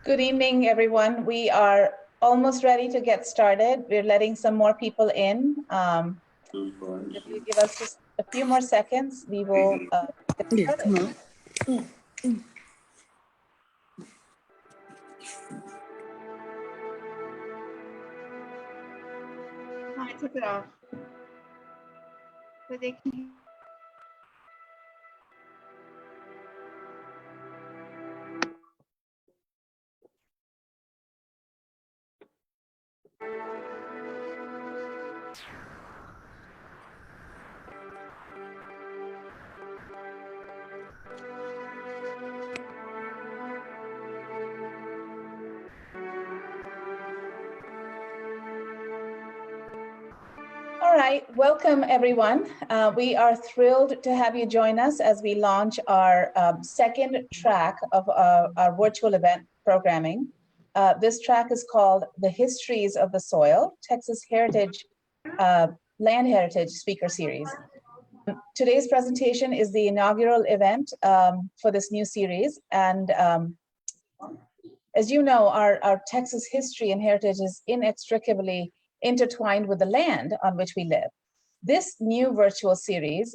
Good evening, everyone. We are almost ready to get started. We're letting some more people in. If you give us just a few more seconds, we will get started. I took it off. But they can. All right, welcome everyone. We are thrilled to have you join us as we launch our second track of our virtual event programming. This track is called The Histories of the Soil, Texas Heritage, Land Heritage Speaker Series. Today's presentation is the inaugural event for this new series. And as you know, our Texas history and heritage is inextricably intertwined with the land on which we live. This new virtual series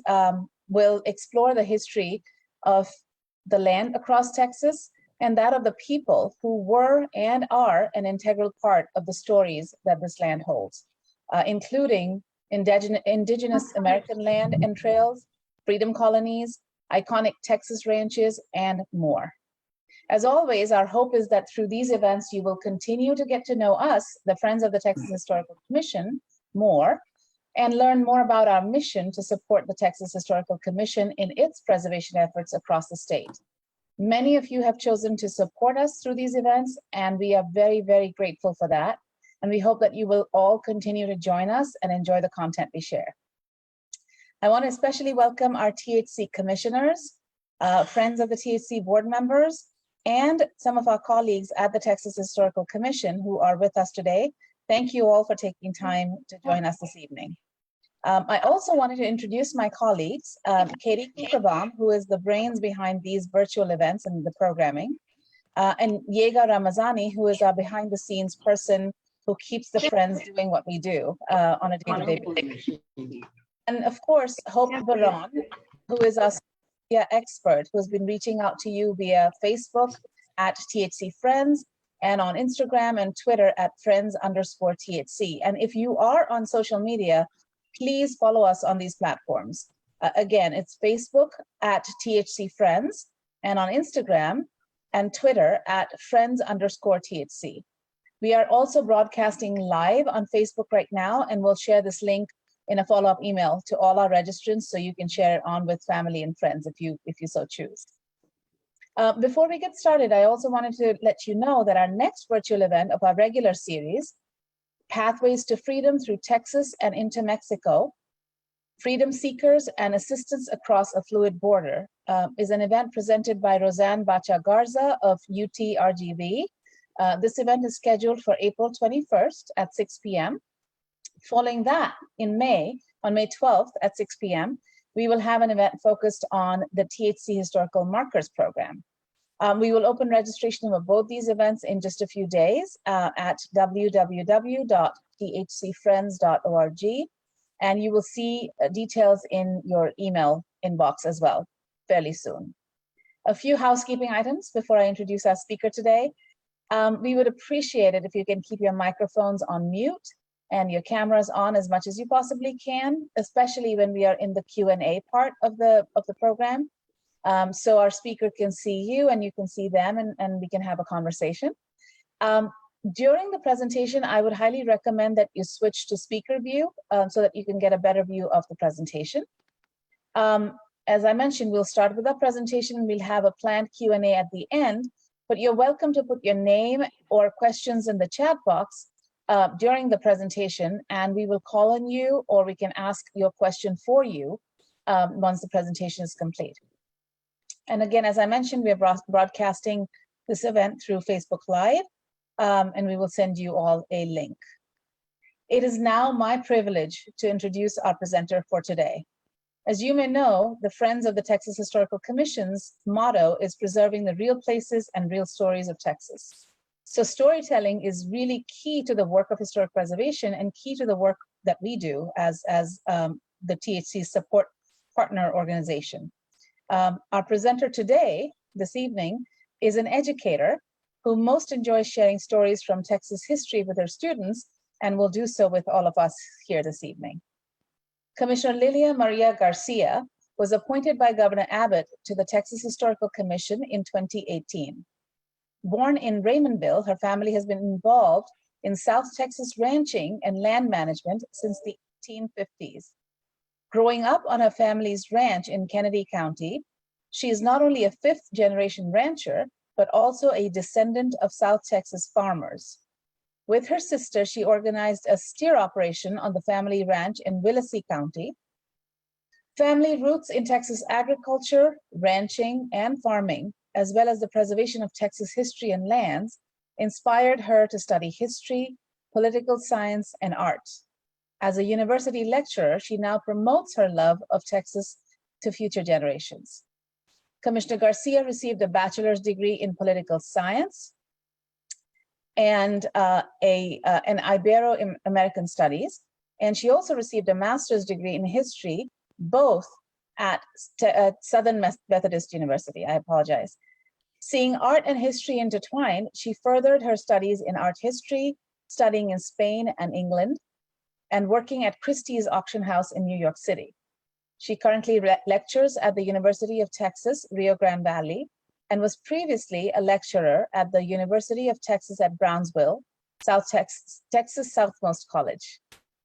will explore the history of the land across Texas and that of the people who were and are an integral part of the stories that this land holds, including indigenous American land and trails, freedom colonies, iconic Texas ranches, and more. As always, our hope is that through these events, you will continue to get to know us, the Friends of the Texas Historical Commission, more, and learn more about our mission to support the Texas Historical Commission in its preservation efforts across the state. Many of you have chosen to support us through these events, and we are very, very grateful for that. And we hope that you will all continue to join us and enjoy the content we share. I want to especially welcome our THC commissioners, friends of the THC board members, and some of our colleagues at the Texas Historical Commission who are with us today. Thank you all for taking time to join us this evening. I also wanted to introduce my colleagues, Katie Kukerbaum, who is the brains behind these virtual events and the programming, and Yega Ramazani, who is our behind-the-scenes person who keeps the Friends doing what we do on a day-to-day basis. And of course, Hope Baron, who is our expert, who has been reaching out to you via Facebook at THC Friends and on Instagram and Twitter at Friends_THC. And if you are on social media, please follow us on these platforms. Again, it's Facebook at THC Friends and on Instagram and Twitter at Friends_THC. We are also broadcasting live on Facebook right now, and we'll share this link in a follow-up email to all our registrants so you can share it on with family and friends if you so choose. Before we get started, I also wanted to let you know that our next virtual event of our regular series, Pathways to Freedom Through Texas and into Mexico, Freedom Seekers and Assistance Across a Fluid Border, is an event presented by Roseanne Bacha Garza of UTRGV. This event is scheduled for April 21st at 6 p.m. Following that, in May, on May 12th at 6 p.m., we will have an event focused on the THC Historical Markers Program. We will open registration for both these events in just a few days at www.thcfriends.org, and you will see details in your email inbox as well fairly soon. A few housekeeping items before I introduce our speaker today. We would appreciate it if you can keep your microphones on mute and your cameras on as much as you possibly can, especially when we are in the Q&A part of the program. So our speaker can see you and you can see them, and we can have a conversation. During the presentation, I would highly recommend that you switch to speaker view so that you can get a better view of the presentation. As I mentioned, we'll start with our presentation. We'll have a planned Q&A at the end, but you're welcome to put your name or questions in the chat box during the presentation, and we will call on you, or we can ask your question for you once the presentation is complete. And again, as I mentioned, we are broadcasting this event through Facebook Live, and we will send you all a link. It is now my privilege to introduce our presenter for today. As you may know, the Friends of the Texas Historical Commission's motto is preserving the real places and real stories of Texas. So storytelling is really key to the work of historic preservation and key to the work that we do as the THC support partner organization. Our presenter today, this evening, is an educator who most enjoys sharing stories from Texas history with her students and will do so with all of us here this evening. Commissioner Lilia Maria Garcia was appointed by Governor Abbott to the Texas Historical Commission in 2018. Born in Raymondville, her family has been involved in South Texas ranching and land management since the 1850s. Growing up on her family's ranch in Kennedy County, she is not only a fifth-generation rancher, but also a descendant of South Texas farmers. With her sister, she organized a steer operation on the family ranch in Willacy County. Family roots in Texas agriculture, ranching, and farming, as well as the preservation of Texas history and lands, inspired her to study history, political science, and art. As a university lecturer, she now promotes her love of Texas to future generations. Commissioner Garcia received a bachelor's degree in political science and an Ibero-American studies. And she also received a master's degree in history, both at Southern Methodist University. I apologize. Seeing art and history intertwined, she furthered her studies in art history, studying in Spain and England, and working at Christie's Auction House in New York City. She currently lectures at the University of Texas, Rio Grande Valley, and was previously a lecturer at the University of Texas at Brownsville, Texas Southmost College,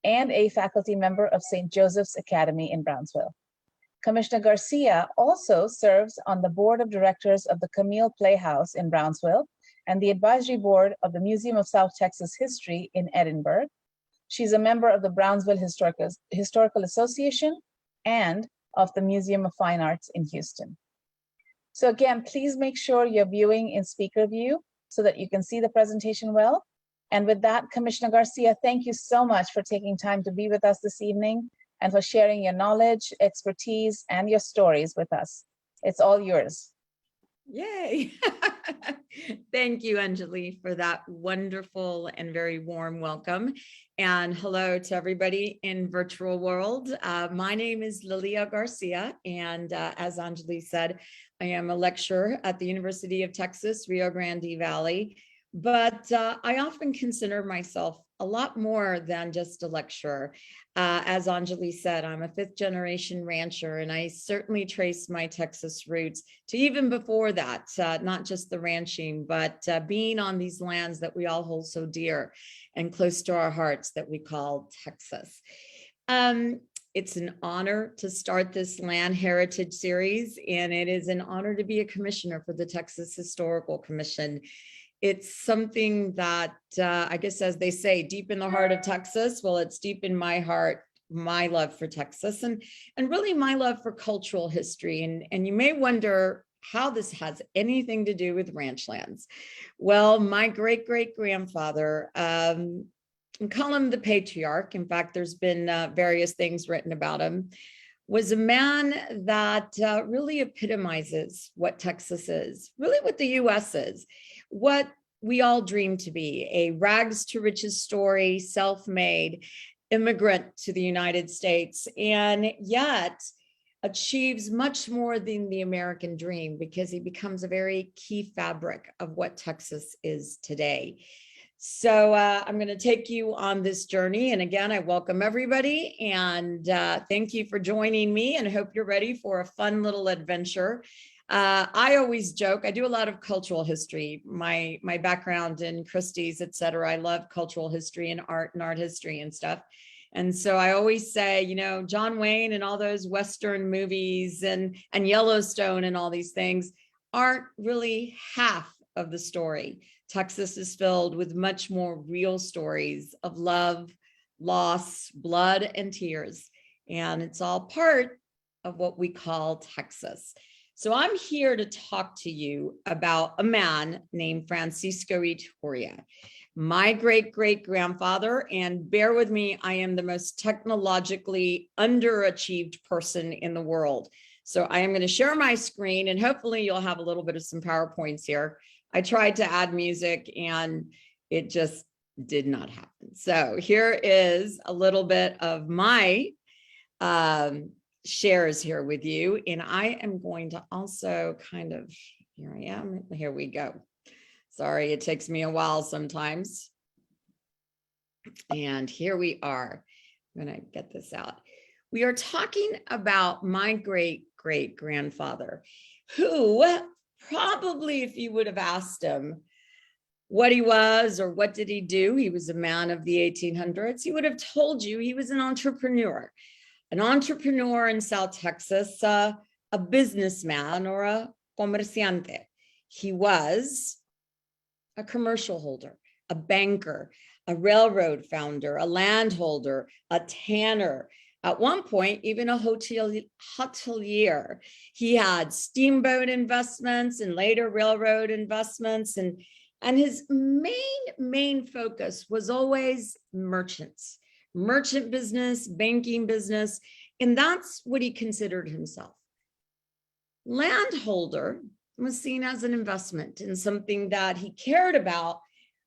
and a faculty member of St. Joseph's Academy in Brownsville. Commissioner Garcia also serves on the board of directors of the Camille Playhouse in Brownsville and the advisory board of the Museum of South Texas History in Edinburgh. She's a member of the Brownsville Historical Association and of the Museum of Fine Arts in Houston. So again, please make sure you're viewing in speaker view so that you can see the presentation well. And with that, Commissioner Garcia, thank you so much for taking time to be with us this evening and for sharing your knowledge, expertise, and your stories with us. It's all yours. Yay. Thank you, Anjali, for that wonderful and very warm welcome. And hello to everybody in virtual world. My name is Lilia Garcia, and as Anjali said, I am a lecturer at the University of Texas, Rio Grande Valley. But I often consider myself a lot more than just a lecturer. As Anjali said, I'm a fifth generation rancher, and I certainly trace my Texas roots to even before that, not just the ranching, but being on these lands that we all hold so dear and close to our hearts that we call Texas. It's an honor to start this Land Heritage series, and it is an honor to be a commissioner for the Texas Historical Commission. It's something that, I guess, as they say, deep in the heart of Texas. Well, it's deep in my heart, my love for Texas, and really my love for cultural history. And you may wonder how this has anything to do with ranch lands. Well, my great-great-grandfather, call him the patriarch. In fact, there's been various things written about him, was a man that really epitomizes what Texas is, really what the U.S. is, what we all dream to be, a rags to riches story, self-made immigrant to the United States, and yet achieves much more than the American dream because he becomes a very key fabric of what Texas is today. So I'm going to take you on this journey. And again, I welcome everybody and thank you for joining me, and hope you're ready for a fun little adventure. I always joke, I do a lot of cultural history, my background in Christie's, et cetera. I love cultural history and art history and stuff. And so I always say, you know, John Wayne and all those Western movies and Yellowstone and all these things aren't really half of the story. Texas is filled with much more real stories of love, loss, blood, and tears. And it's all part of what we call Texas. So I'm here to talk to you about a man named Francisco Yturria, my great-great-grandfather, and bear with me, I am the most technologically underachieved person in the world. So I am going to share my screen, and hopefully you'll have a little bit of some PowerPoints here. I tried to add music and it just did not happen. So here is a little bit of my shares here with you. And I am going to also kind of, here I am, here we go. Sorry, it takes me a while sometimes. And here we are. I'm gonna get this out. We are talking about my great-great-grandfather, who probably, if you would have asked him what he was or what did he do, he was a man of the 1800s, he would have told you he was an entrepreneur in South Texas, a businessman or a comerciante. He was a commercial holder, a banker, a railroad founder, a landholder, a tanner, at one point, even a hotelier. He had steamboat investments and later railroad investments. And his main focus was always merchants, merchant business, banking business. And that's what he considered himself. Landholder was seen as an investment in something that he cared about,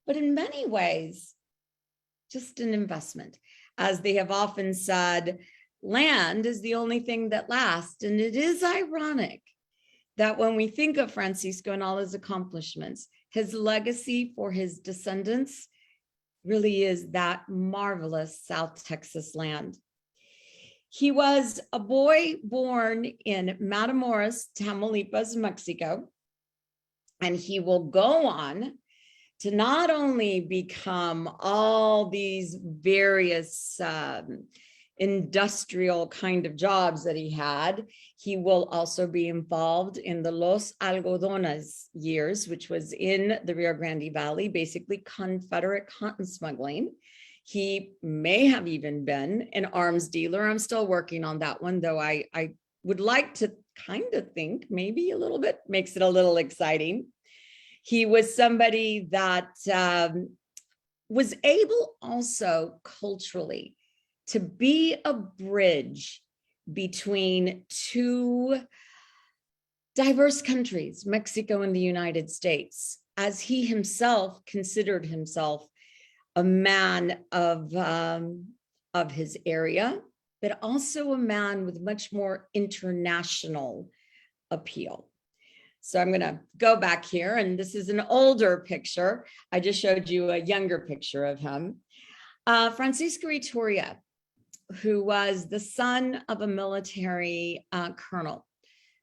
but in many ways, just an investment. As they have often said, land is the only thing that lasts. And it is ironic that when we think of Francisco and all his accomplishments, his legacy for his descendants really is that marvelous South Texas land. He was a boy born in Matamoros, Tamaulipas, Mexico, and he will go on to not only become all these various industrial kind of jobs that he had, he will also be involved in the Los Algodones years, which was in the Rio Grande Valley, basically Confederate cotton smuggling. He may have even been an arms dealer. I'm still working on that one, though I would like to kind of think maybe a little bit, makes it a little exciting. He was somebody that was able also culturally to be a bridge between two diverse countries, Mexico and the United States, as he himself considered himself a man of his area, but also a man with much more international appeal. So I'm going to go back here, and this is an older picture. I just showed you a younger picture of him. Francisco Yturria, who was the son of a military colonel,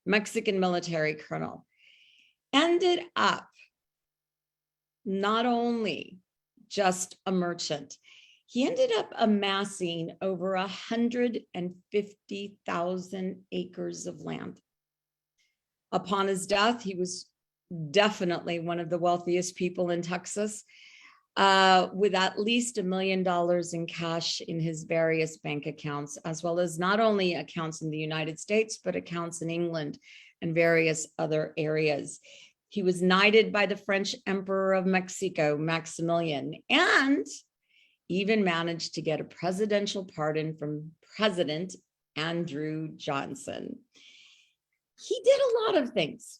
Mexican military colonel, ended up not only just a merchant, he ended up amassing over 150,000 acres of land. Upon his death, he was definitely one of the wealthiest people in Texas, with at least $1 million in cash in his various bank accounts, as well as not only accounts in the United States, but accounts in England and various other areas. He was knighted by the French Emperor of Mexico, Maximilian, and even managed to get a presidential pardon from President Andrew Johnson. He did a lot of things.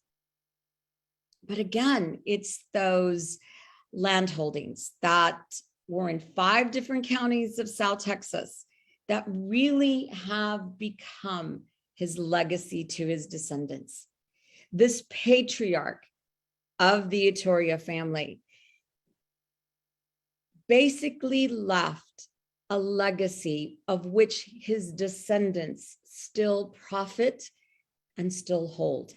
But again, it's those land holdings that were in 5 different counties of South Texas that really have become his legacy to his descendants. This patriarch of the Yturria family basically left a legacy of which his descendants still profit and still hold.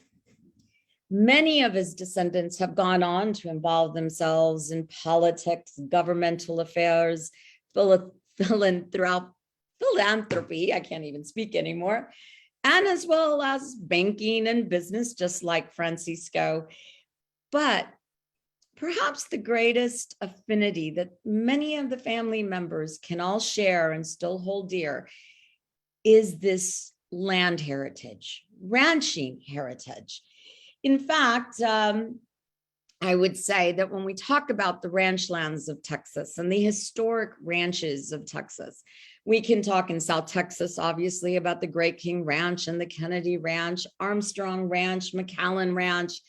Many of his descendants have gone on to involve themselves in politics, governmental affairs, philanthropy, I can't even speak anymore, and as well as banking and business, just like Francisco. But perhaps the greatest affinity that many of the family members can all share and still hold dear is this land heritage, ranching heritage. In fact, I would say that when we talk about the ranch lands of Texas and the historic ranches of Texas, we can talk in South Texas, obviously, about the Great King Ranch and the Kennedy Ranch, Armstrong Ranch, McAllen Ranch,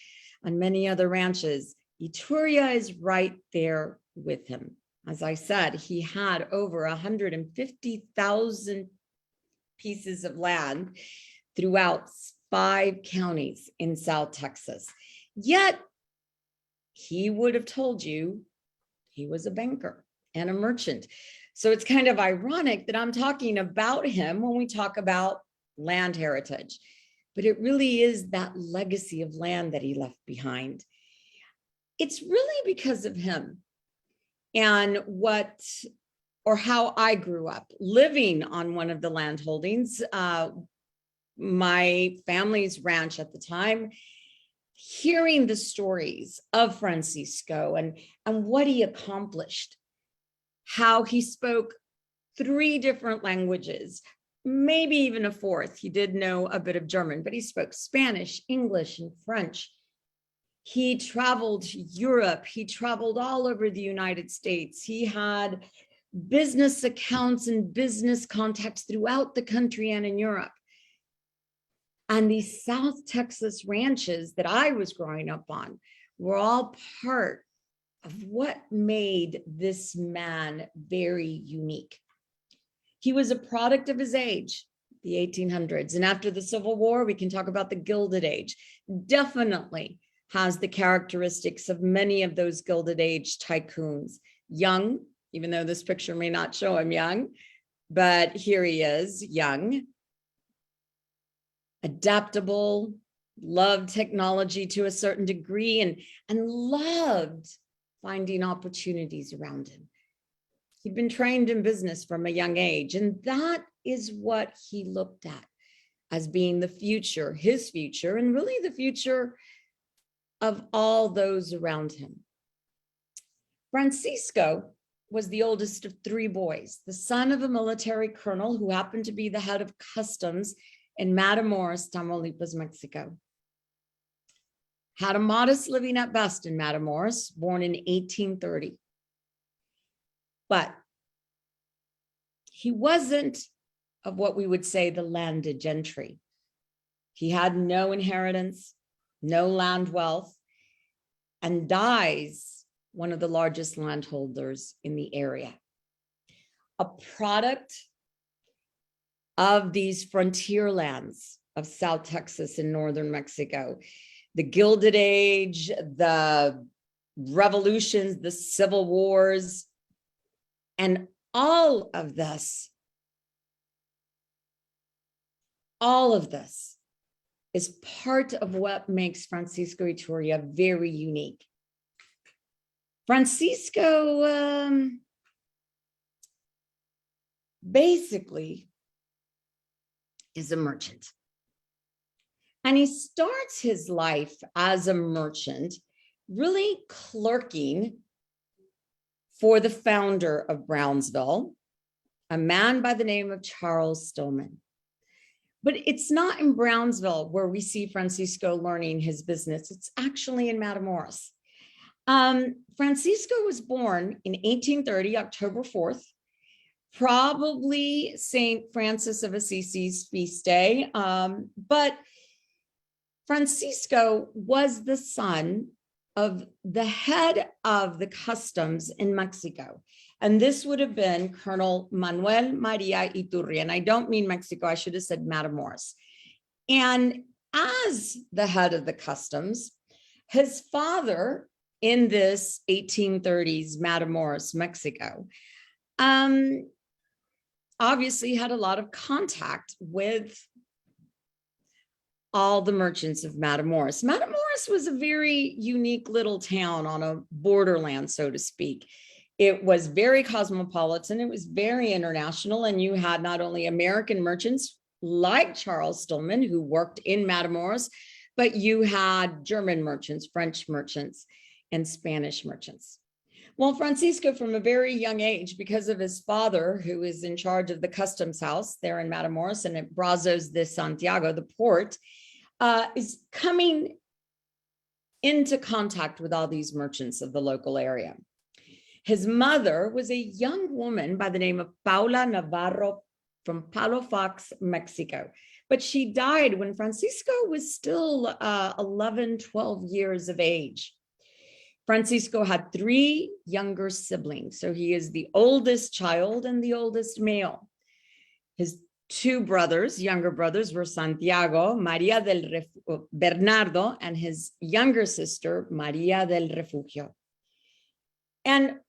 and many other ranches. Yturria is right there with him. As I said, he had over 150,000 pieces of land throughout 5 counties in South Texas. Yet, he would have told you he was a banker and a merchant. So it's kind of ironic that I'm talking about him when we talk about land heritage. But it really is that legacy of land that he left behind. It's really because of him and how I grew up living on one of the land holdings, my family's ranch at the time, hearing the stories of Francisco and what he accomplished, how he spoke 3 different languages, maybe even a 4th. He did know a bit of German, but he spoke Spanish, English, and French. He traveled Europe. He traveled all over the United States. He had business accounts and business contacts throughout the country and in Europe. And these South Texas ranches that I was growing up on were all part of what made this man very unique. He was a product of his age, the 1800s. And after the Civil War, we can talk about the Gilded Age. Definitely has the characteristics of many of those Gilded Age tycoons. Young, even though this picture may not show him young, but here he is, young. Adaptable, loved technology to a certain degree, and loved finding opportunities around him. He'd been trained in business from a young age, and that is what he looked at as being the future, his future, and really the future of all those around him. Francisco was the oldest of 3 boys, the son of a military colonel who happened to be the head of customs in Matamoros, Tamaulipas, Mexico. Had a modest living at best in Matamoros, born in 1830. But he wasn't of what we would say the landed gentry. He had no inheritance, no land wealth, and dies one of the largest landholders in the area. A product of these frontier lands of South Texas and northern Mexico, the Gilded Age, the revolutions, the civil wars, and all of this is part of what makes Francisco Yturria very unique. Francisco basically is a merchant. And he starts his life as a merchant, really clerking for the founder of Brownsville, a man by the name of Charles Stillman. But it's not in Brownsville where we see Francisco learning his business. It's actually in Matamoros. Francisco was born in 1830, October 4th, probably St. Francis of Assisi's feast day. But Francisco was the son of the head of the customs in Mexico. And this would have been Colonel Manuel Maria Yturria. And I don't mean Mexico, I should have said Matamoros. And as the head of the customs, his father in this 1830s Matamoros, Mexico, obviously had a lot of contact with all the merchants of Matamoros. Matamoros was a very unique little town on a borderland, so to speak. It was very cosmopolitan. It was very international. And you had not only American merchants like Charles Stillman, who worked in Matamoros, but you had German merchants, French merchants, and Spanish merchants. Well, Francisco, from a very young age, because of his father, who is in charge of the customs house there in Matamoros and at Brazos de Santiago, the port, is coming into contact with all these merchants of the local area. His mother was a young woman by the name of Paula Navarro from Palofox, Mexico. But she died when Francisco was still 11, 12 years of age. Francisco had 3 younger siblings. So he is the oldest child and the oldest male. His 2 brothers, younger brothers, were Santiago, Bernardo, and his younger sister, Maria del Refugio. And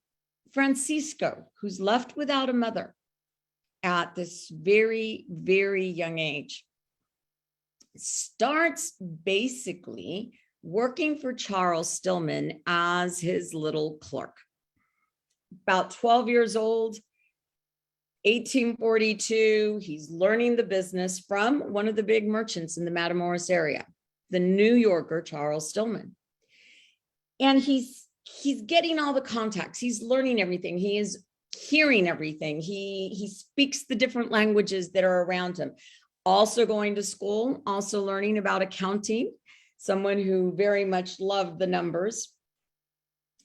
Francisco, who's left without a mother at this very, very young age, starts basically working for Charles Stillman as his little clerk. About 12 years old, 1842, he's learning the business from one of the big merchants in the Matamoros area, the New Yorker, Charles Stillman. And he's getting all the contacts. He's learning everything. He is hearing everything. He speaks the different languages that are around him. Also going to school, also learning about accounting, someone who very much loved the numbers.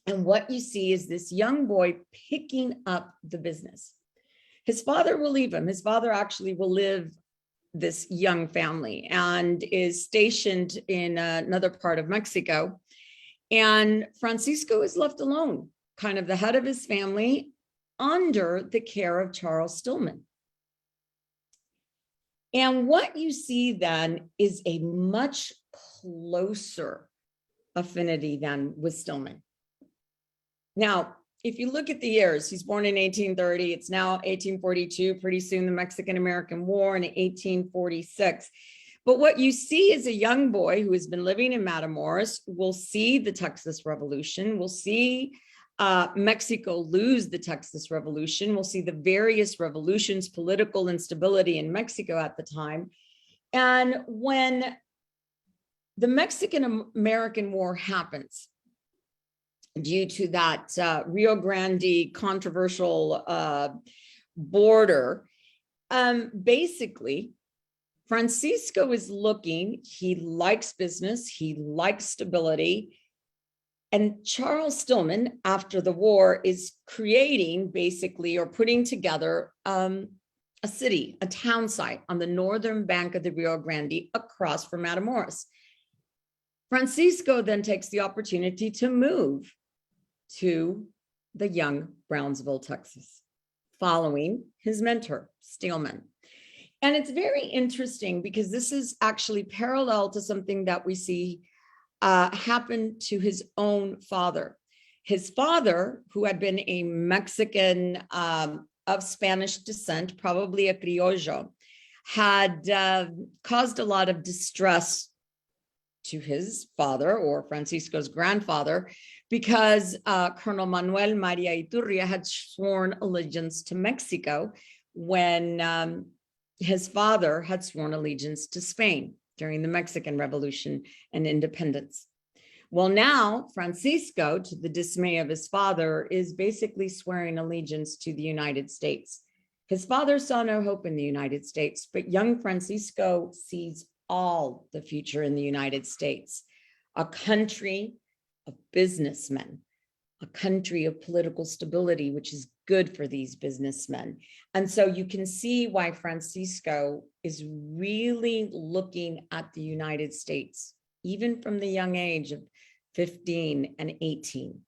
And what you see is this young boy picking up the business. His father will leave him. His father actually will live this young family and is stationed in another part of Mexico. And Francisco is left alone, kind of the head of his family, under the care of Charles Stillman. And what you see then is a much closer affinity than with Stillman. Now, if you look at the years, he's born in 1830, it's now 1842, pretty soon the Mexican-American War in 1846. But what you see is a young boy who has been living in Matamoros, will see the Texas Revolution, will see Mexico lose the Texas Revolution, we'll see the various revolutions, political instability in Mexico at the time. And when the Mexican-American War happens, due to that Rio Grande controversial border, basically, Francisco is looking, he likes business, he likes stability, and Charles Stillman, after the war, is creating basically, or putting together a city, a town site on the northern bank of the Rio Grande across from Matamoros. Francisco then takes the opportunity to move to the young Brownsville, Texas, following his mentor, Stillman. And it's very interesting because this is actually parallel to something that we see happen to his own father. His father, who had been a Mexican of Spanish descent, probably a criollo, had caused a lot of distress to his father, or Francisco's grandfather, because Colonel Manuel Maria Yturria had sworn allegiance to Mexico when his father had sworn allegiance to Spain during the Mexican Revolution and independence. Well, now Francisco, to the dismay of his father, is basically swearing allegiance to the United States. His father saw no hope in the United States, but young Francisco sees all the future in the United States, a country of businessmen, a country of political stability, which is good for these businessmen. And so you can see why Francisco is really looking at the United States, even from the young age of 15 and 18.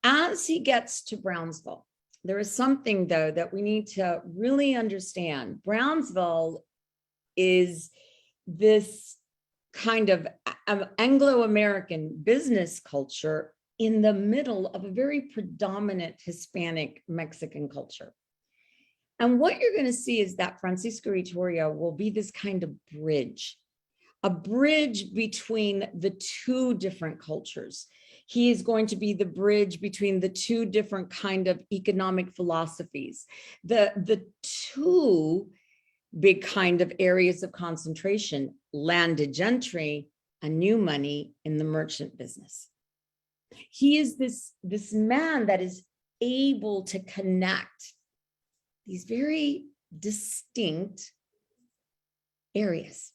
As he gets to Brownsville, there is something, though, that we need to really understand. Brownsville is this kind of Anglo-American business culture in the middle of a very predominant Hispanic Mexican culture. And what you're going to see is that Francisco Yturria will be this kind of bridge, a bridge between the two different cultures. He is going to be the bridge between the two different kind of economic philosophies, the two big kind of areas of concentration: landed gentry and new money in the merchant business. He is this man that is able to connect these very distinct areas.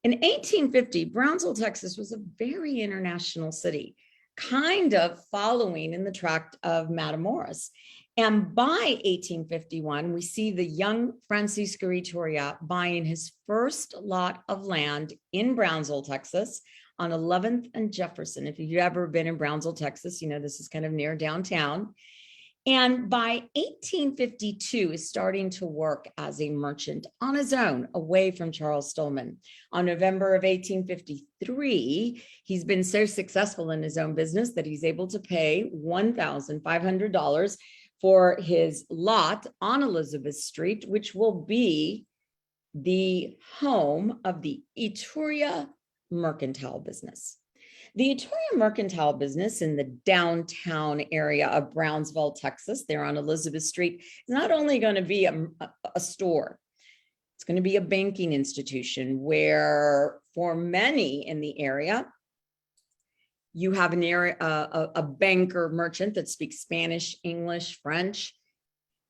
In 1850, Brownsville, Texas was a very international city, kind of following in the tract of Matamoros. And by 1851, we see the young Francisco Yturria buying his first lot of land in Brownsville, Texas, on 11th and Jefferson. If you've ever been in Brownsville, Texas, you know this is kind of near downtown. And by 1852 is starting to work as a merchant on his own, away from Charles Stillman. On November of 1853, he's been so successful in his own business that he's able to pay $1,500 for his lot on Elizabeth Street, which will be the home of the Yturria mercantile business. The Yturria mercantile business in the downtown area of Brownsville, Texas, there on Elizabeth Street, is not only going to be a store, it's going to be a banking institution where for many in the area, you have an area, a banker merchant that speaks Spanish, English, French,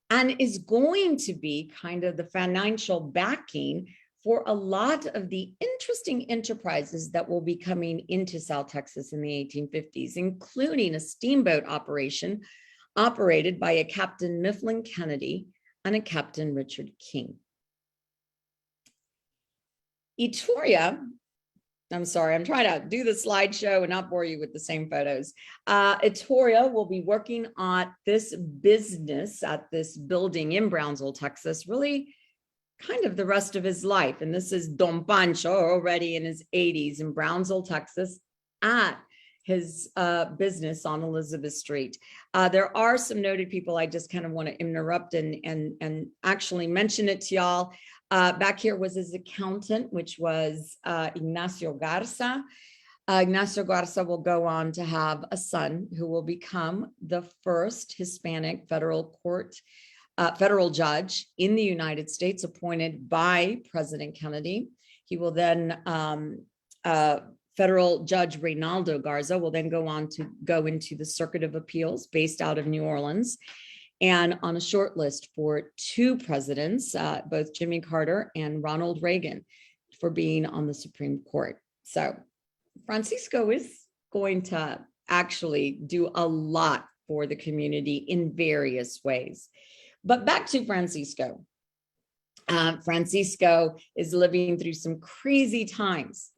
and is going to be kind of the financial backing for a lot of the interesting enterprises that will be coming into South Texas in the 1850s, including a steamboat operation operated by a Captain Mifflin Kennedy and a Captain Richard King. Yturria, I'm sorry, I'm trying to do the slideshow and not bore you with the same photos. Yturria will be working on this business at this building in Brownsville, Texas, really kind of the rest of his life. And this is Don Pancho, already in his 80s in Brownsville, Texas, at his business on Elizabeth Street. There are some noted people I just kind of want to interrupt and actually mention it to y'all. Back here was his accountant, which was Ignacio Garza. Ignacio Garza will go on to have a son who will become the first Hispanic federal judge in the United States, appointed by President Kennedy. He will then, federal judge Reynaldo Garza will then go on to go into the Circuit of Appeals based out of New Orleans, and on a short list for two presidents, both Jimmy Carter and Ronald Reagan, for being on the Supreme Court. So Francisco is going to actually do a lot for the community in various ways. But back to Francisco. Francisco is living through some crazy times.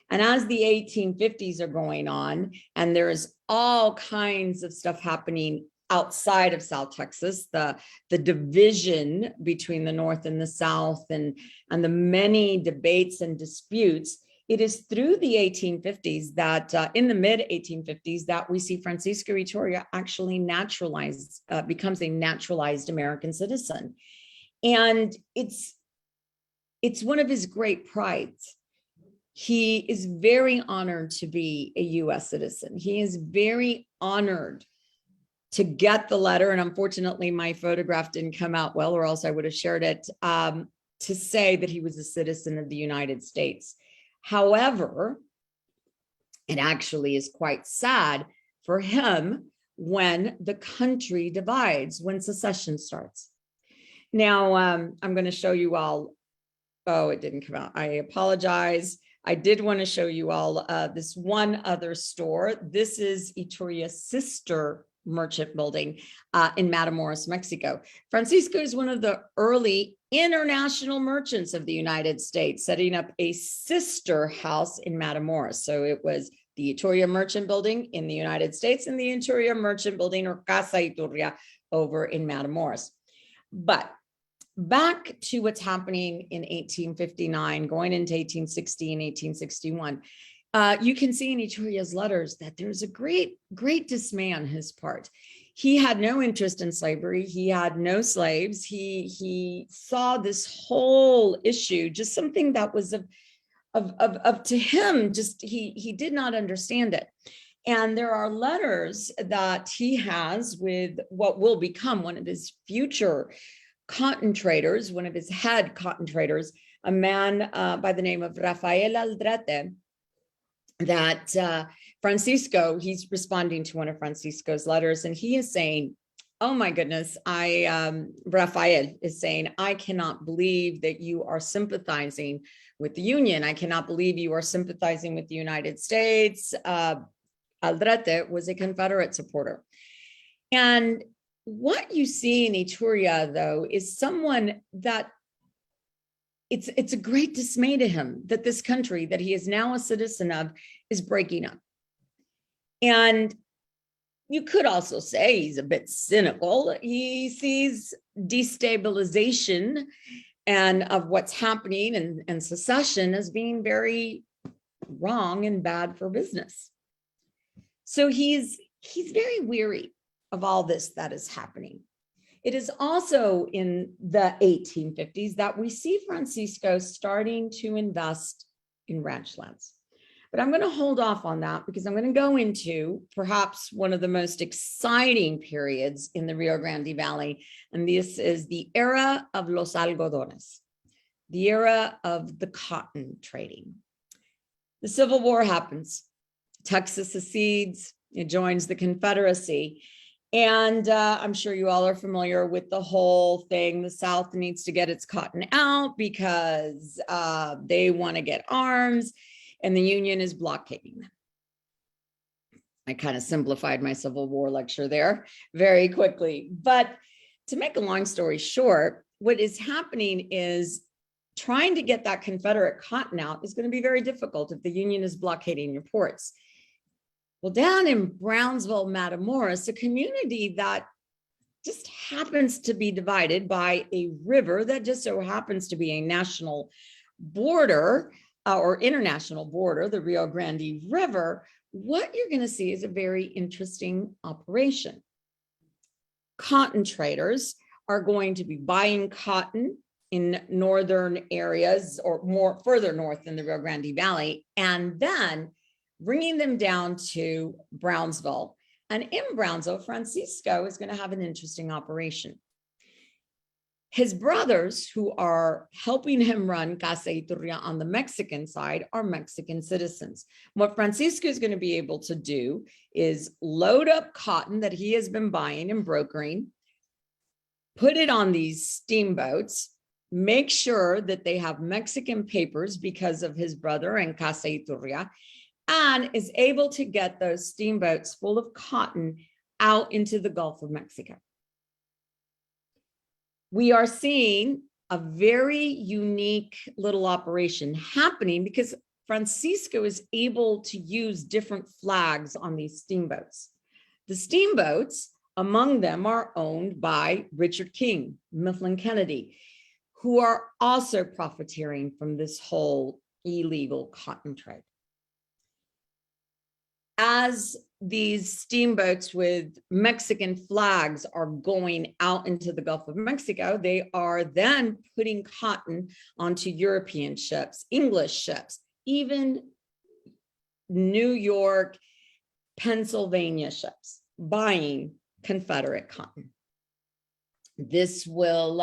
And as the 1850s are going on, and there's all kinds of stuff happening outside of South Texas, the division between the North and the South, and the many debates and disputes, it is through the 1850s that, in the mid 1850s, that we see Francisco Yturria actually becomes a naturalized American citizen. And it's one of his great prides. He is very honored to be a US citizen. He is very honored to get the letter. And unfortunately, my photograph didn't come out well, or else I would have shared it, to say that he was a citizen of the United States. However, it actually is quite sad for him when the country divides, when secession starts. Now, I'm going to show you all. Oh, it didn't come out. I apologize. I did want to show you all this one other store. This is Yturria's sister merchant building in Matamoros, Mexico. Francisco is one of the early international merchants of the United States, setting up a sister house in Matamoros. So it was the Yturria Merchant Building in the United States and the Yturria Merchant Building, or Casa Yturria, over in Matamoros. But back to what's happening in 1859, going into 1860 and 1861. You can see in Yturria's letters that there's a great dismay on his part. He had no interest in slavery. He had no slaves. He saw this whole issue just something that was of to him, just he did not understand it. And there are letters that he has with what will become one of his future cotton traders, one of his head cotton traders, a man by the name of Rafael Aldrete, that Francisco, he's responding to one of Francisco's letters, and he is saying, oh my goodness, Rafael is saying, I cannot believe that you are sympathizing with the Union. I cannot believe you are sympathizing with the United States. Aldrete was a Confederate supporter. And what you see in Yturria, though, is someone that it's a great dismay to him that this country that he is now a citizen of is breaking up. And you could also say he's a bit cynical. He sees destabilization and of what's happening and secession as being very wrong and bad for business. So he's very weary of all this that is happening. It is also in the 1850s that we see Francisco starting to invest in ranch lands. But I'm going to hold off on that because I'm going to go into perhaps one of the most exciting periods in the Rio Grande Valley. And this is the era of los algodones, the era of the cotton trading. The Civil War happens. Texas secedes. It joins the Confederacy. And I'm sure you all are familiar with the whole thing. The South needs to get its cotton out because they want to get arms, and the Union is blockading them. I kind of simplified my Civil War lecture there very quickly. But to make a long story short, what is happening is trying to get that Confederate cotton out is going to be very difficult if the Union is blockading your ports. Well, down in Brownsville, Matamoros, a community that just happens to be divided by a river that just so happens to be a national border or international border, the Rio Grande River, what you're going to see is a very interesting operation. Cotton traders are going to be buying cotton in northern areas or more further north in the Rio Grande Valley, and then bringing them down to Brownsville. And in Brownsville, Francisco is going to have an interesting operation. His brothers, who are helping him run Casa Yturria on the Mexican side, are Mexican citizens. What Francisco is going to be able to do is load up cotton that he has been buying and brokering, put it on these steamboats, make sure that they have Mexican papers because of his brother and Casa Yturria, and is able to get those steamboats full of cotton out into the Gulf of Mexico. We are seeing a very unique little operation happening because Francisco is able to use different flags on these steamboats. The steamboats, among them, are owned by Richard King, Mifflin Kennedy, who are also profiteering from this whole illegal cotton trade. As these steamboats with Mexican flags are going out into the Gulf of Mexico, they are then putting cotton onto European ships, English ships, even New York, Pennsylvania ships, buying Confederate cotton. This will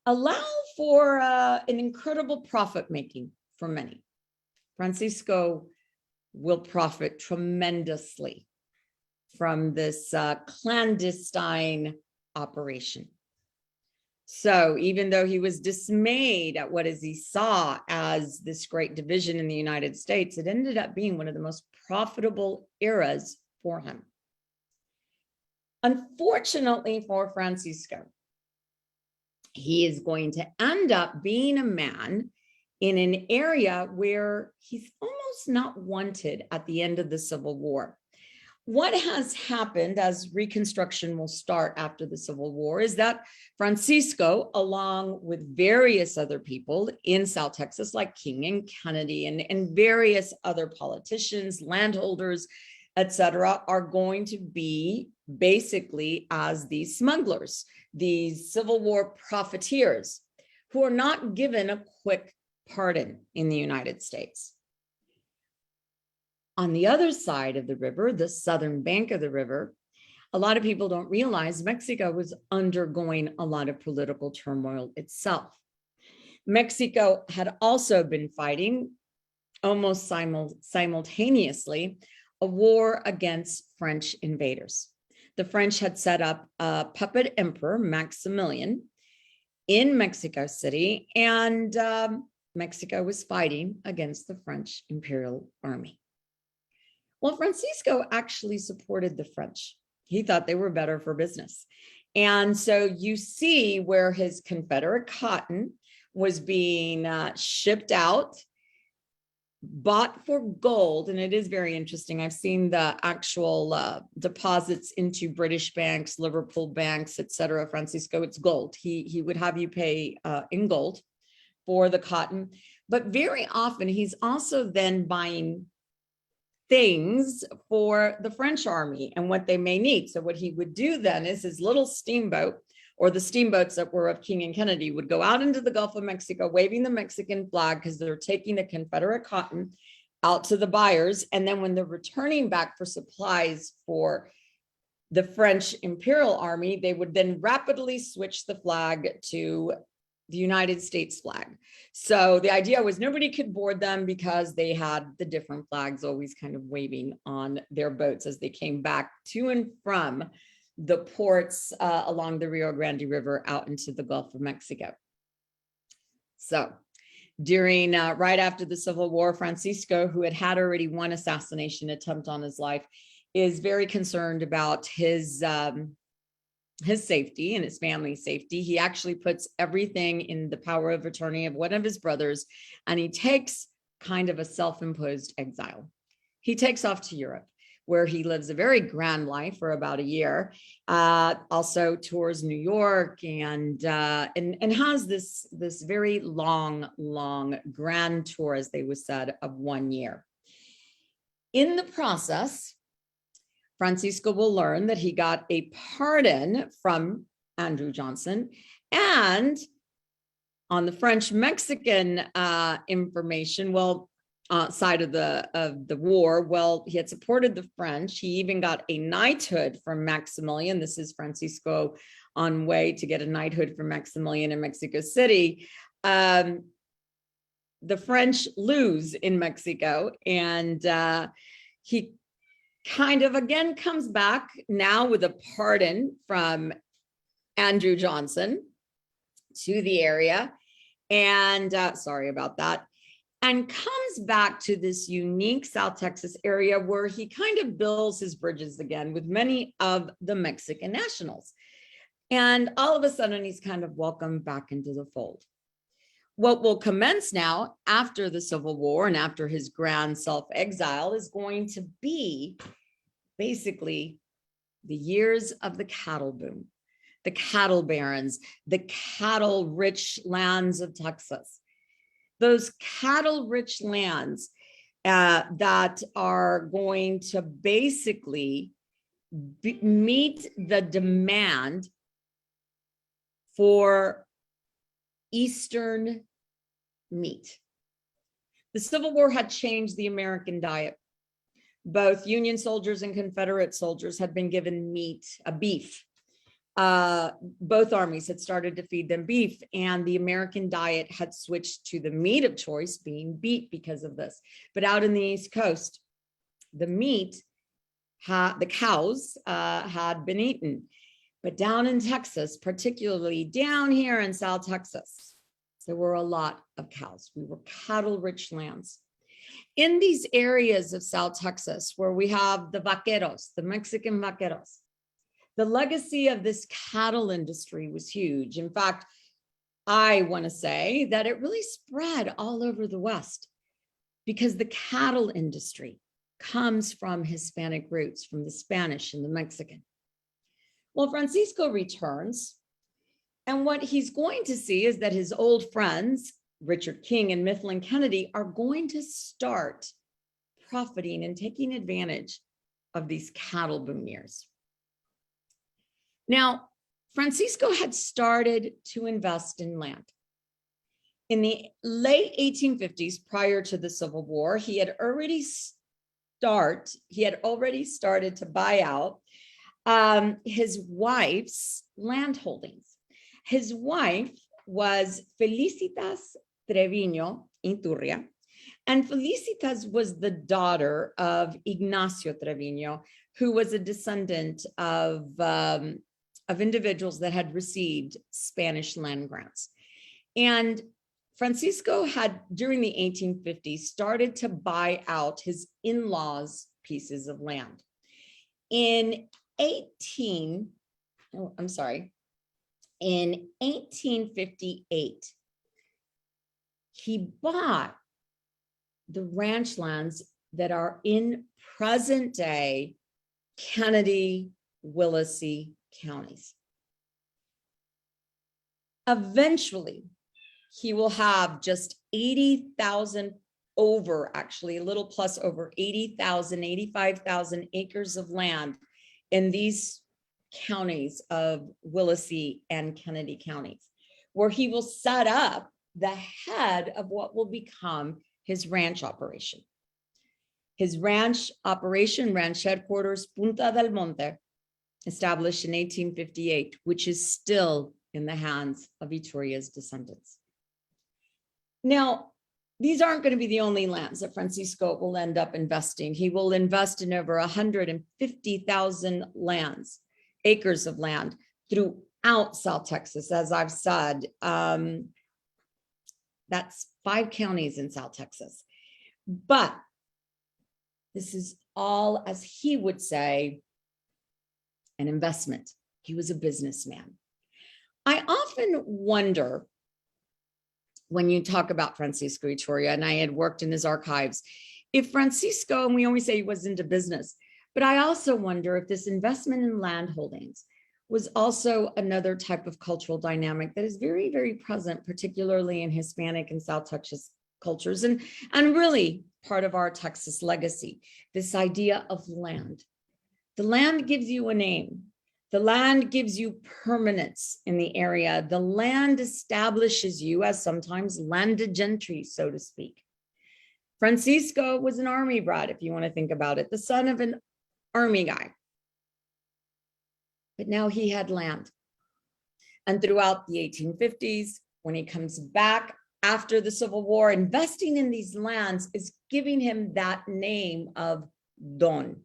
allow for an incredible profit making for many. Francisco will profit tremendously from this clandestine operation. So even though he was dismayed at what he saw as this great division in the United States, it ended up being one of the most profitable eras for him. Unfortunately for Francisco, he is going to end up being a man in an area where he's almost not wanted at the end of the Civil War. What has happened as Reconstruction will start after the Civil War is that Francisco, along with various other people in South Texas, like King and Kennedy and various other politicians, landholders, etc., are going to be basically as these smugglers, these Civil War profiteers, who are not given a quick pardon in the United States. On the other side of the river, the southern bank of the river, a lot of people don't realize Mexico was undergoing a lot of political turmoil itself. Mexico had also been fighting almost simultaneously a war against French invaders. The French had set up a puppet emperor, Maximilian, in Mexico City, and Mexico was fighting against the French Imperial Army. Well, Francisco actually supported the French. He thought they were better for business. And so you see where his Confederate cotton was being shipped out, bought for gold. And it is very interesting. I've seen the actual deposits into British banks, Liverpool banks, etc. Francisco, it's gold. He would have you pay in gold for the cotton. But very often he's also then buying things for the French army and what they may need. So what he would do then is his little steamboat, or the steamboats that were of King and Kennedy, would go out into the Gulf of Mexico, waving the Mexican flag because they're taking the Confederate cotton out to the buyers. And then when they're returning back for supplies for the French Imperial Army, they would then rapidly switch the flag to the United States flag. So the idea was nobody could board them because they had the different flags always kind of waving on their boats as they came back to and from the ports along the Rio Grande River out into the Gulf of Mexico. So during, right after the Civil War, Francisco, who had already one assassination attempt on his life, is very concerned about his safety and his family's safety. He actually puts everything in the power of attorney of one of his brothers, and he takes kind of a self-imposed exile. He takes off to Europe, where he lives a very grand life for about a year, also tours New York and has this very long grand tour, as they was said, of 1 year. In the process, Francisco will learn that he got a pardon from Andrew Johnson, and on the French-Mexican information, side of the war, well, he had supported the French. He even got a knighthood from Maximilian. This is Francisco on way to get a knighthood from Maximilian in Mexico City. The French lose in Mexico, and he kind of again comes back now with a pardon from Andrew Johnson to the area, and sorry about that, and comes back to this unique South Texas area where he kind of builds his bridges again with many of the Mexican nationals. And all of a sudden, he's kind of welcomed back into the fold. What will commence now after the Civil War and after his grand self-exile is going to be basically the years of the cattle boom, the cattle barons, the cattle-rich lands of Texas. Those cattle-rich lands that are going to basically meet the demand for Eastern meat. The Civil War had changed the American diet. Both Union soldiers and Confederate soldiers had been given meat, beef. Both armies had started to feed them beef, and the American diet had switched to the meat of choice being beef because of this. But out in the East Coast, the meat, the cows had been eaten. But down in Texas, particularly down here in South Texas, there were a lot of cows. We were cattle-rich lands. In these areas of South Texas where we have the vaqueros, the Mexican vaqueros, the legacy of this cattle industry was huge. In fact, I want to say that it really spread all over the West because the cattle industry comes from Hispanic roots, from the Spanish and the Mexican. Well, Francisco returns, and what he's going to see is that his old friends, Richard King and Mifflin Kennedy, are going to start profiting and taking advantage of these cattle boom years. Now, Francisco had started to invest in land. In the late 1850s, prior to the Civil War, he had already started to buy out his wife's land holdings. His wife was Felicitas Treviño Yturria, and Felicitas was the daughter of Ignacio Treviño, who was a descendant of individuals that had received Spanish land grants. And Francisco had, during the 1850s, started to buy out his in-laws' pieces of land. In 1858, he bought the ranch lands that are in present day Kennedy, Willacy counties. Eventually, he will have just 80,000 over, actually a little plus over 80,000, 85,000 acres of land in these counties of Willacy and Kennedy counties, where he will set up the head of what will become his ranch operation. His ranch operation, ranch headquarters, Punta del Monte, established in 1858, which is still in the hands of Yturria's descendants. Now, these aren't going to be the only lands that Francisco will end up investing. He will invest in over 150,000 acres of land throughout South Texas, as I've said. That's 5 counties in South Texas. But this is all, as he would say, an investment. He was a businessman. I often wonder, when you talk about Francisco Yturria, and I had worked in his archives, if Francisco, and we always say he was into business, but I also wonder if this investment in land holdings was also another type of cultural dynamic that is very, very present, particularly in Hispanic and South Texas cultures, and really part of our Texas legacy, this idea of land. The land gives you a name. The land gives you permanence in the area. The land establishes you as sometimes landed gentry, so to speak. Francisco was an army brat, if you want to think about it, the son of an army guy. But now he had land. And throughout the 1850s, when he comes back after the Civil War, investing in these lands is giving him that name of Don,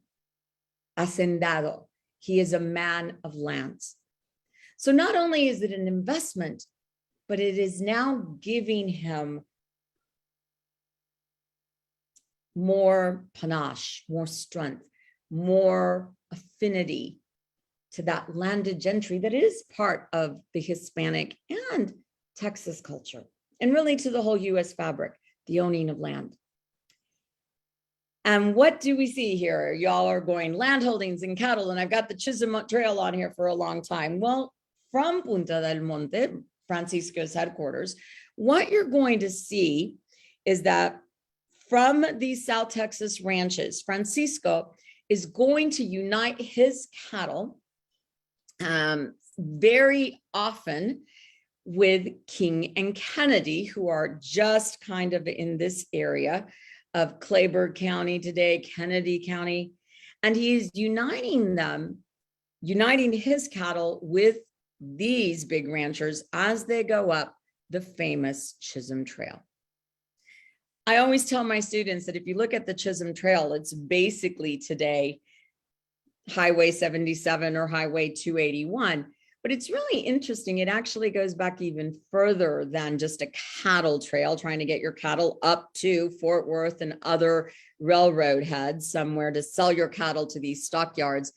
hacendado. He is a man of lands. So not only is it an investment, but it is now giving him more panache, more strength, more affinity to that landed gentry that is part of the Hispanic and Texas culture, and really to the whole US fabric, the owning of land. And what do we see here? Y'all are going land holdings and cattle, and I've got the Chisholm Trail on here for a long time. Well, from Punta del Monte, Francisco's headquarters, what you're going to see is that from these South Texas ranches, Francisco is going to unite his cattle very often with King and Kennedy, who are just kind of in this area of Clayburgh County today, Kennedy County, and he's uniting his cattle with these big ranchers as they go up the famous Chisholm Trail. I always tell my students that if you look at the Chisholm Trail, it's basically today Highway 77 or Highway 281. But it's really interesting. It actually goes back even further than just a cattle trail, trying to get your cattle up to Fort Worth and other railroad heads somewhere to sell your cattle to these stockyards.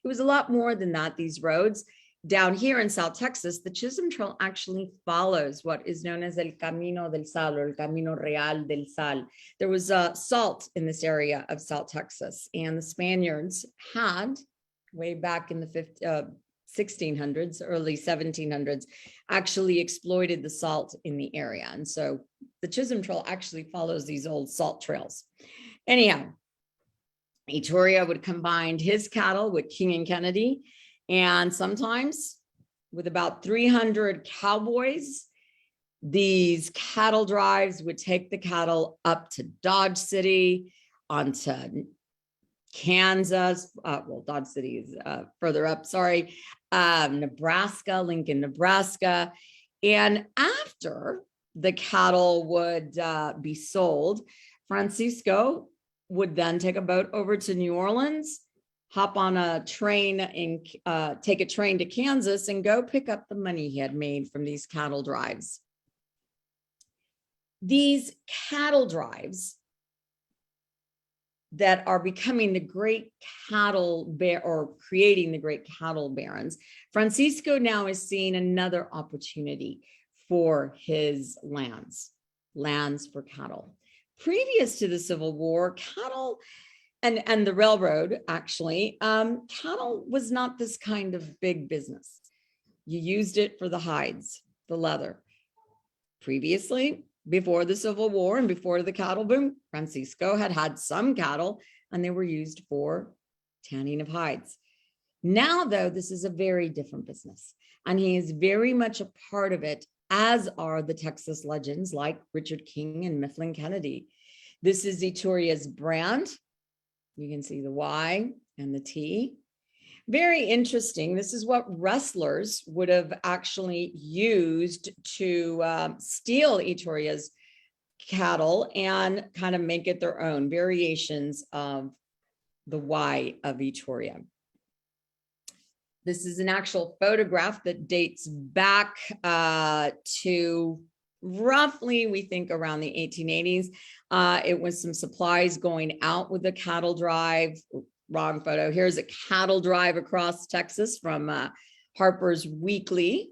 It was a lot more than that, these roads. Down here in South Texas, the Chisholm Trail actually follows what is known as El Camino del Sal, or El Camino Real del Sal. There was salt in this area of South Texas, and the Spaniards had, way back in the 1600s, early 1700s, actually exploited the salt in the area. And so the Chisholm Trail actually follows these old salt trails. Anyhow, Yturria would combine his cattle with King and Kennedy, and sometimes with about 300 cowboys, these cattle drives would take the cattle up to Dodge City, onto Kansas, well, Dodge City is further up, sorry, Nebraska, Lincoln, Nebraska. And after the cattle would be sold, Francisco would then take a boat over to New Orleans, hop on a train and take a train to Kansas and go pick up the money he had made from these cattle drives. These cattle drives that are becoming the great cattle or creating the great cattle barons, Francisco now is seeing another opportunity for his lands. lands for cattle. Previous to the Civil War, cattle and the railroad, actually, cattle was not this kind of big business. You used it for the hides, the leather. Previously, before the Civil War and before the cattle boom, Francisco had some cattle and they were used for tanning of hides. Now, though, this is a very different business and he is very much a part of it, as are the Texas legends like Richard King and Mifflin Kennedy. This is Yturria's brand. You can see the Y and the T. Very interesting. This is what wrestlers would have actually used to steal Yturria's cattle and kind of make it their own, variations of the Y of Yturria. This is an actual photograph that dates back to roughly, we think, around the 1880s. It was some supplies going out with the cattle drive. Wrong photo. Here's a cattle drive across Texas from Harper's Weekly.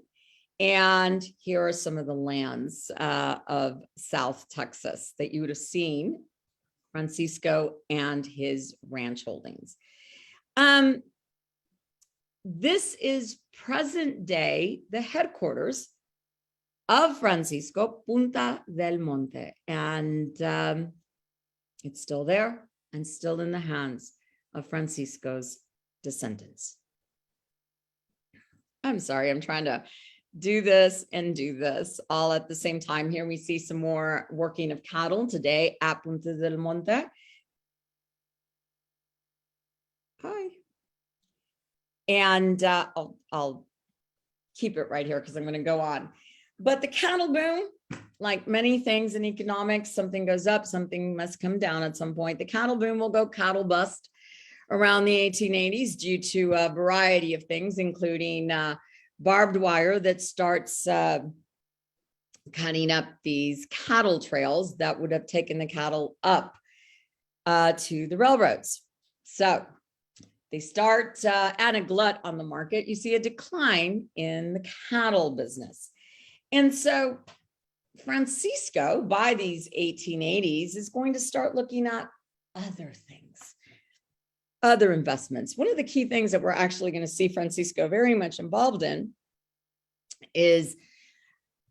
And here are some of the lands of South Texas that you would have seen Francisco and his ranch holdings. This is present day, the headquarters of Francisco, Punta del Monte. And it's still there and still in the hands of Francisco's descendants. I'm sorry, I'm trying to do this and do this all at the same time. Here we see some more working of cattle today at Punta del Monte. Hi. And I'll keep it right here because I'm going to go on. But the cattle boom, like many things in economics, something goes up, something must come down at some point. The cattle boom will go cattle bust around the 1880s due to a variety of things, including barbed wire that starts cutting up these cattle trails that would have taken the cattle up to the railroads. So they start at a glut on the market. You see a decline in the cattle business. And so Francisco, by these 1880s, is going to start looking at other things, other investments. One of the key things that we're actually going to see Francisco very much involved in is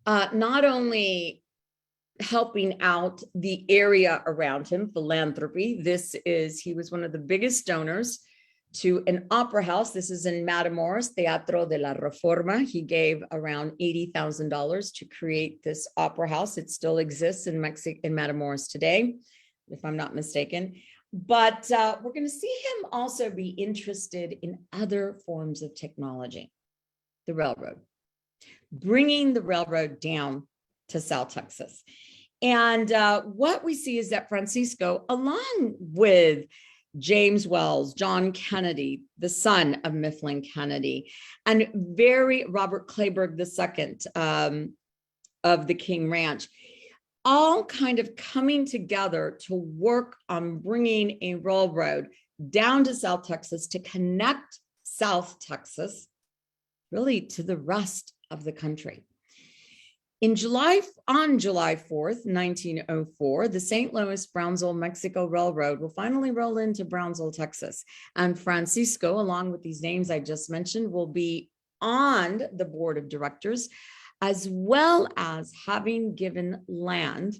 not only helping out the area around him, philanthropy. He was one of the biggest donors to an opera house. This is in Matamoros, Teatro de la Reforma. He gave around $80,000 to create this opera house. It still exists in Matamoros today, if I'm not mistaken. But we're going to see him also be interested in other forms of technology, the railroad, bringing the railroad down to South Texas. And what we see is that Francisco, along with James Wells, John Kennedy, the son of Mifflin Kennedy, and Robert Clayburgh II of the King Ranch, all kind of coming together to work on bringing a railroad down to South Texas to connect South Texas really to the rest of the country. On July 4th, 1904, the St. Louis Brownsville Mexico Railroad will finally roll into Brownsville, Texas. And Francisco, along with these names I just mentioned, will be on the board of directors, as well as having given land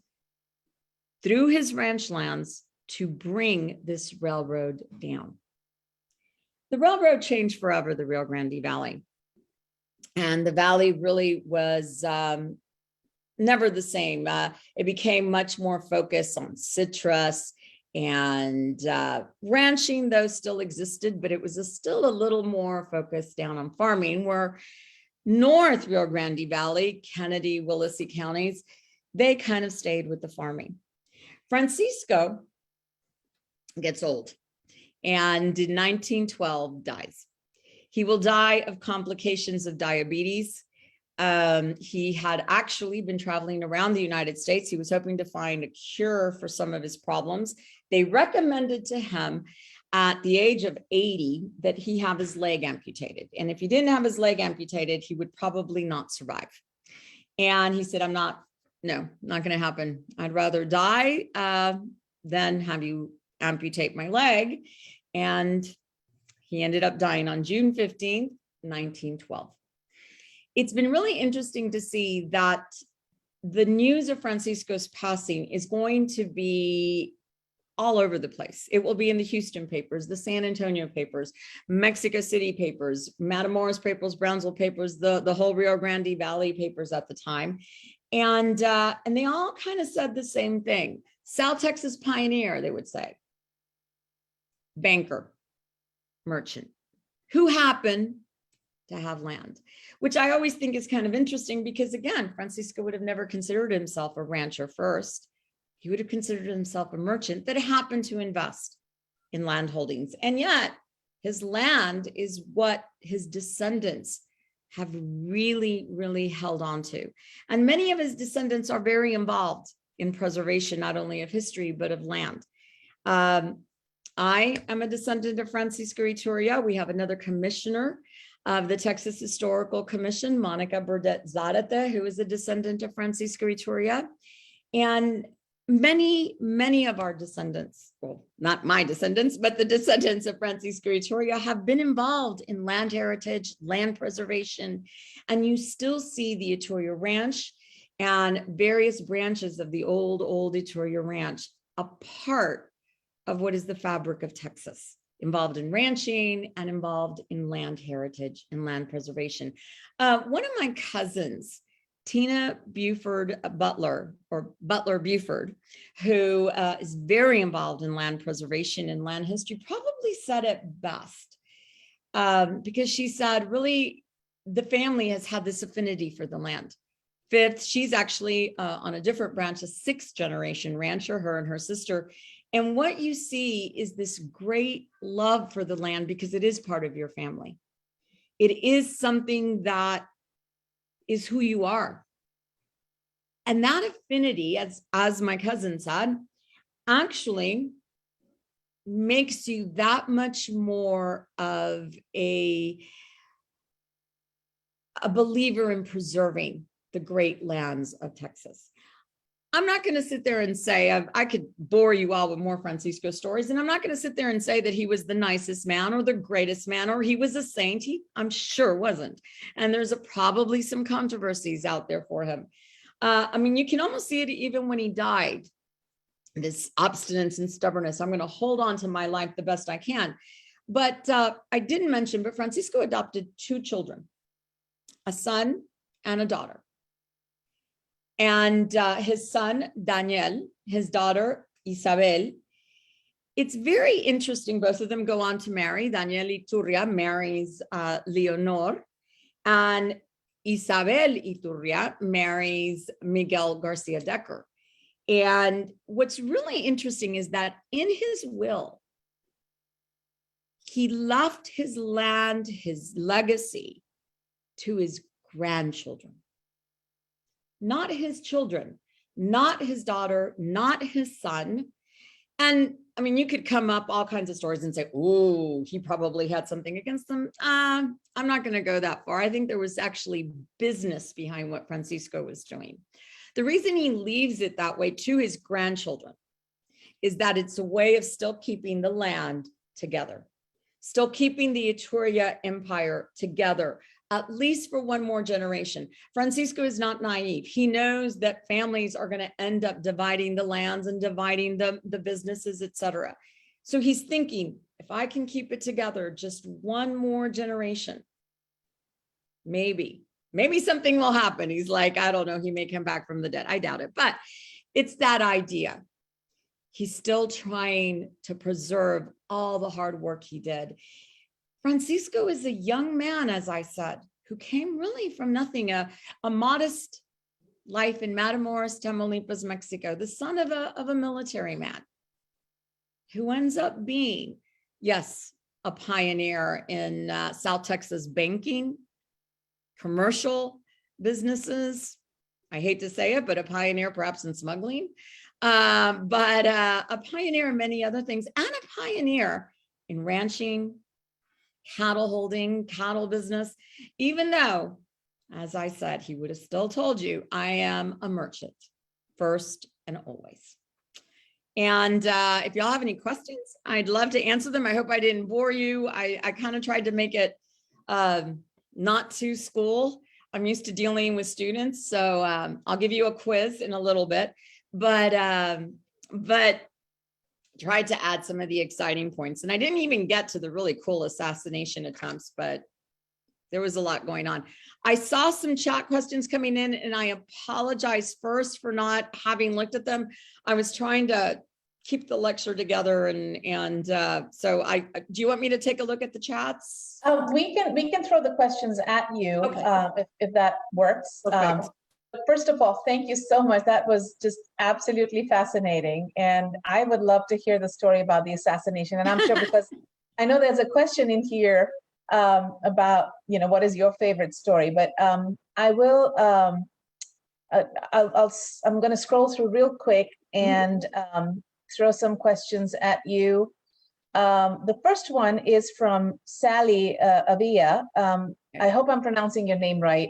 through his ranch lands to bring this railroad down. The railroad changed forever the Rio Grande Valley. And the valley really was never the same. It became much more focused on citrus, and ranching, though, still existed, but it was still a little more focused down on farming, where North Rio Grande Valley, Kennedy, Willacy counties, they kind of stayed with the farming. Francisco gets old and in 1912 dies. He will die of complications of diabetes. He had actually been traveling around the United States. He was hoping to find a cure for some of his problems. They recommended to him at the age of 80 that he have his leg amputated. And if he didn't have his leg amputated, he would probably not survive. And he said, I'm not no, not going to happen. I'd rather die than have you amputate my leg. And he ended up dying on June 15th, 1912. It's been really interesting to see that the news of Francisco's passing is going to be all over the place. It will be in the Houston papers, the San Antonio papers, Mexico City papers, Matamoros papers, Brownsville papers, the whole Rio Grande Valley papers at the time. And they all kind of said the same thing. South Texas pioneer, they would say. Banker, merchant, who happened to have land, which I always think is kind of interesting because, again, Francisco would have never considered himself a rancher first. He would have considered himself a merchant that happened to invest in land holdings. And yet his land is what his descendants have really, really held on to. And many of his descendants are very involved in preservation, not only of history, but of land. I am a descendant of Francisco Yturria. We have another commissioner of the Texas Historical Commission, Monica Burdett Zarate, who is a descendant of Francisco Yturria. And many of our descendants, well, not my descendants, but the descendants of Francisco Yturria have been involved in land heritage, land preservation, and you still see the Yturria Ranch and various branches of the old Yturria Ranch a part of what is the fabric of Texas, involved in ranching and involved in land heritage and land preservation. One of my cousins, Tina Buford Butler, or Butler Buford, who is very involved in land preservation and land history, probably said it best because she said, really, the family has had this affinity for the land. Fifth, she's actually on a different branch, a sixth generation rancher, her and her sister. And what you see is this great love for the land because it is part of your family. It is something that is who you are. And that affinity, as my cousin said, actually makes you that much more of a believer in preserving the great lands of Texas. I'm not going to sit there and say, I could bore you all with more Francisco stories, and I'm not going to sit there and say that he was the nicest man or the greatest man or he was a saint. He, I'm sure, wasn't. And there's probably some controversies out there for him. I mean, you can almost see it even when he died, this obstinance and stubbornness. I'm going to hold on to my life the best I can. But I didn't mention, but Francisco adopted two children, a son and a daughter. And his son, Daniel, his daughter, Isabel. It's very interesting. Both of them go on to marry. Daniel Yturria marries Leonor, and Isabel Yturria marries Miguel Garcia Decker. And what's really interesting is that in his will, he left his land, his legacy, to his grandchildren. Not his children, not his daughter, not his son. And I mean, you could come up all kinds of stories and say, oh, he probably had something against them. I'm not going to go that far. I think there was actually business behind what Francisco was doing. The reason he leaves it that way to his grandchildren is that it's a way of still keeping the land together, still keeping the Yturria Empire together, at least for one more generation. Francisco is not naive. He knows that families are going to end up dividing the lands and dividing the businesses, et cetera. So he's thinking, if I can keep it together just one more generation, maybe something will happen. He's like, I don't know, he may come back from the dead. I doubt it, but it's that idea. He's still trying to preserve all the hard work he did. Francisco is a young man, as I said, who came really from nothing, a modest life in Matamoros, Tamaulipas, Mexico, the son of a military man who ends up being, yes, a pioneer in South Texas banking, commercial businesses. I hate to say it, but a pioneer perhaps in smuggling, but a pioneer in many other things, and a pioneer in ranching, cattle holding, cattle business, even though, as I said, he would have still told you, I am a merchant. first and always. And if y'all have any questions, I'd love to answer them. I hope I didn't bore you. I kind of tried to make it not too school. I'm used to dealing with students, so I'll give you a quiz in a little bit, but tried to add some of the exciting points. And I didn't even get to the really cool assassination attempts, but there was a lot going on. I saw some chat questions coming in, and I apologize first for not having looked at them. I was trying to keep the lecture together, and so do you want me to take a look at the chats? We can throw the questions at you, okay. If that works. First of all, thank you so much. That was just absolutely fascinating, and I would love to hear the story about the assassination. And I'm sure, because I know there's a question in here about, what is your favorite story, but I will I'm going to scroll through real quick and throw some questions at you. The first one is from Sally Avia. I hope I'm pronouncing your name right.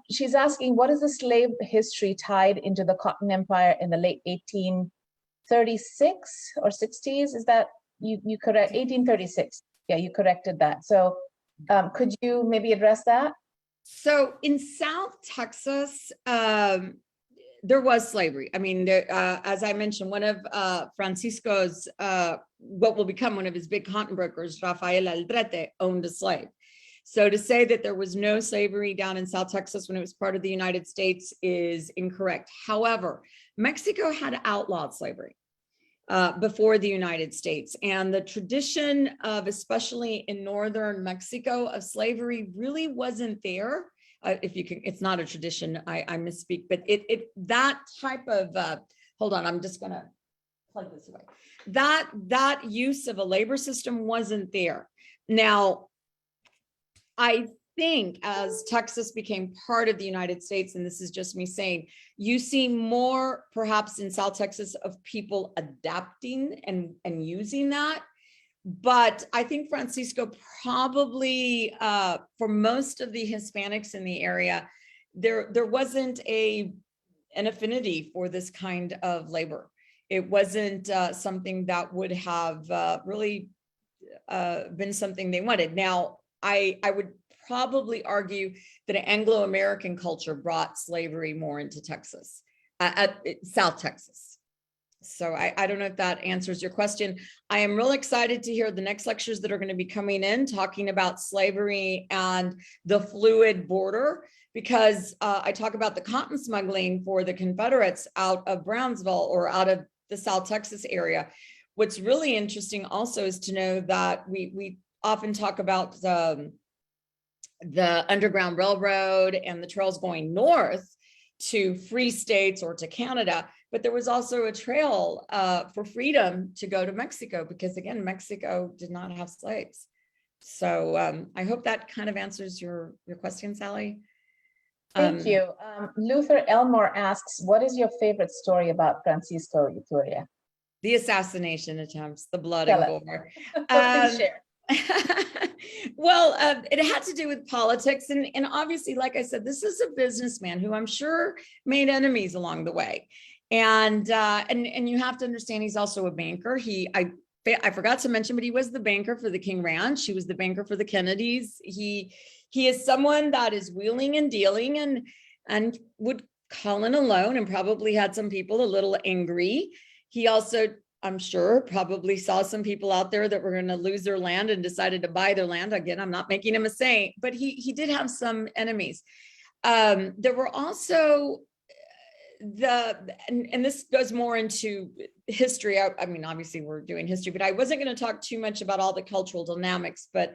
She's asking, what is the slave history tied into the Cotton Empire in the late 1836 or 60s? Is that you correct? 1836. Yeah, you corrected that. So could you maybe address that? So in South Texas, there was slavery. I mean, as I mentioned, one of Francisco's, what will become one of his big cotton brokers, Rafael Aldrete, owned a slave. So to say that there was no slavery down in South Texas when it was part of the United States is incorrect. However, Mexico had outlawed slavery before the United States. And the tradition of, especially in northern Mexico, of slavery really wasn't there. If you can, it's not a tradition, I misspeak, but that type of, hold on, I'm just gonna plug this away. That use of a labor system wasn't there. Now, I think as Texas became part of the United States, and this is just me saying, you see more perhaps in South Texas of people adapting and using that. But I think Francisco probably, for most of the Hispanics in the area, there wasn't an affinity for this kind of labor. It wasn't something that would have really been something they wanted. Now, I would probably argue that Anglo-American culture brought slavery more into Texas, South Texas. So I don't know if that answers your question. I am real excited to hear the next lectures that are going to be coming in, talking about slavery and the fluid border, because I talk about the cotton smuggling for the Confederates out of Brownsville or out of the South Texas area. What's really interesting also is to know that we often talk about the Underground Railroad and the trails going north to free states or to Canada, but there was also a trail for freedom to go to Mexico, because again, Mexico did not have slaves. So I hope that kind of answers your question, Sally. Thank you. Luther Elmore asks, what is your favorite story about Francisco Yturria? The assassination attempts, the blood and gore. Please share. Well, it had to do with politics. And obviously, like I said, this is a businessman who I'm sure made enemies along the way. And you have to understand, he's also a banker. I forgot to mention, but he was the banker for the King Ranch. He was the banker for the Kennedys. He is someone that is wheeling and dealing and would call in a loan, and probably had some people a little angry. He also, I'm sure, probably saw some people out there that were going to lose their land and decided to buy their land. Again, I'm not making him a saint, but he did have some enemies. There were also and this goes more into history. I mean, obviously we're doing history, but I wasn't going to talk too much about all the cultural dynamics, but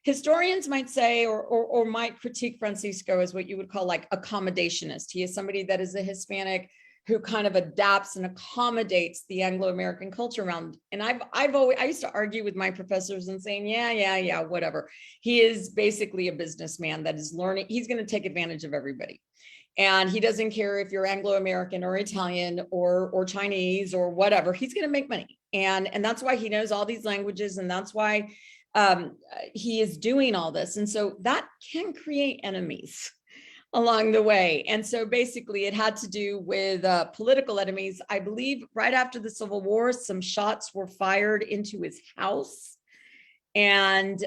historians might say, or might critique Francisco as what you would call like accommodationist. He is somebody that is a Hispanic who kind of adapts and accommodates the Anglo-American culture around. And I used to argue with my professors and saying, yeah, whatever. He is basically a businessman that is learning. He's going to take advantage of everybody. And he doesn't care if you're Anglo-American or Italian or Chinese or whatever. He's going to make money. And that's why he knows all these languages. And that's why he is doing all this. And so that can create enemies. along the way. And so basically it had to do with political enemies. I believe right after the Civil War, some shots were fired into his house, and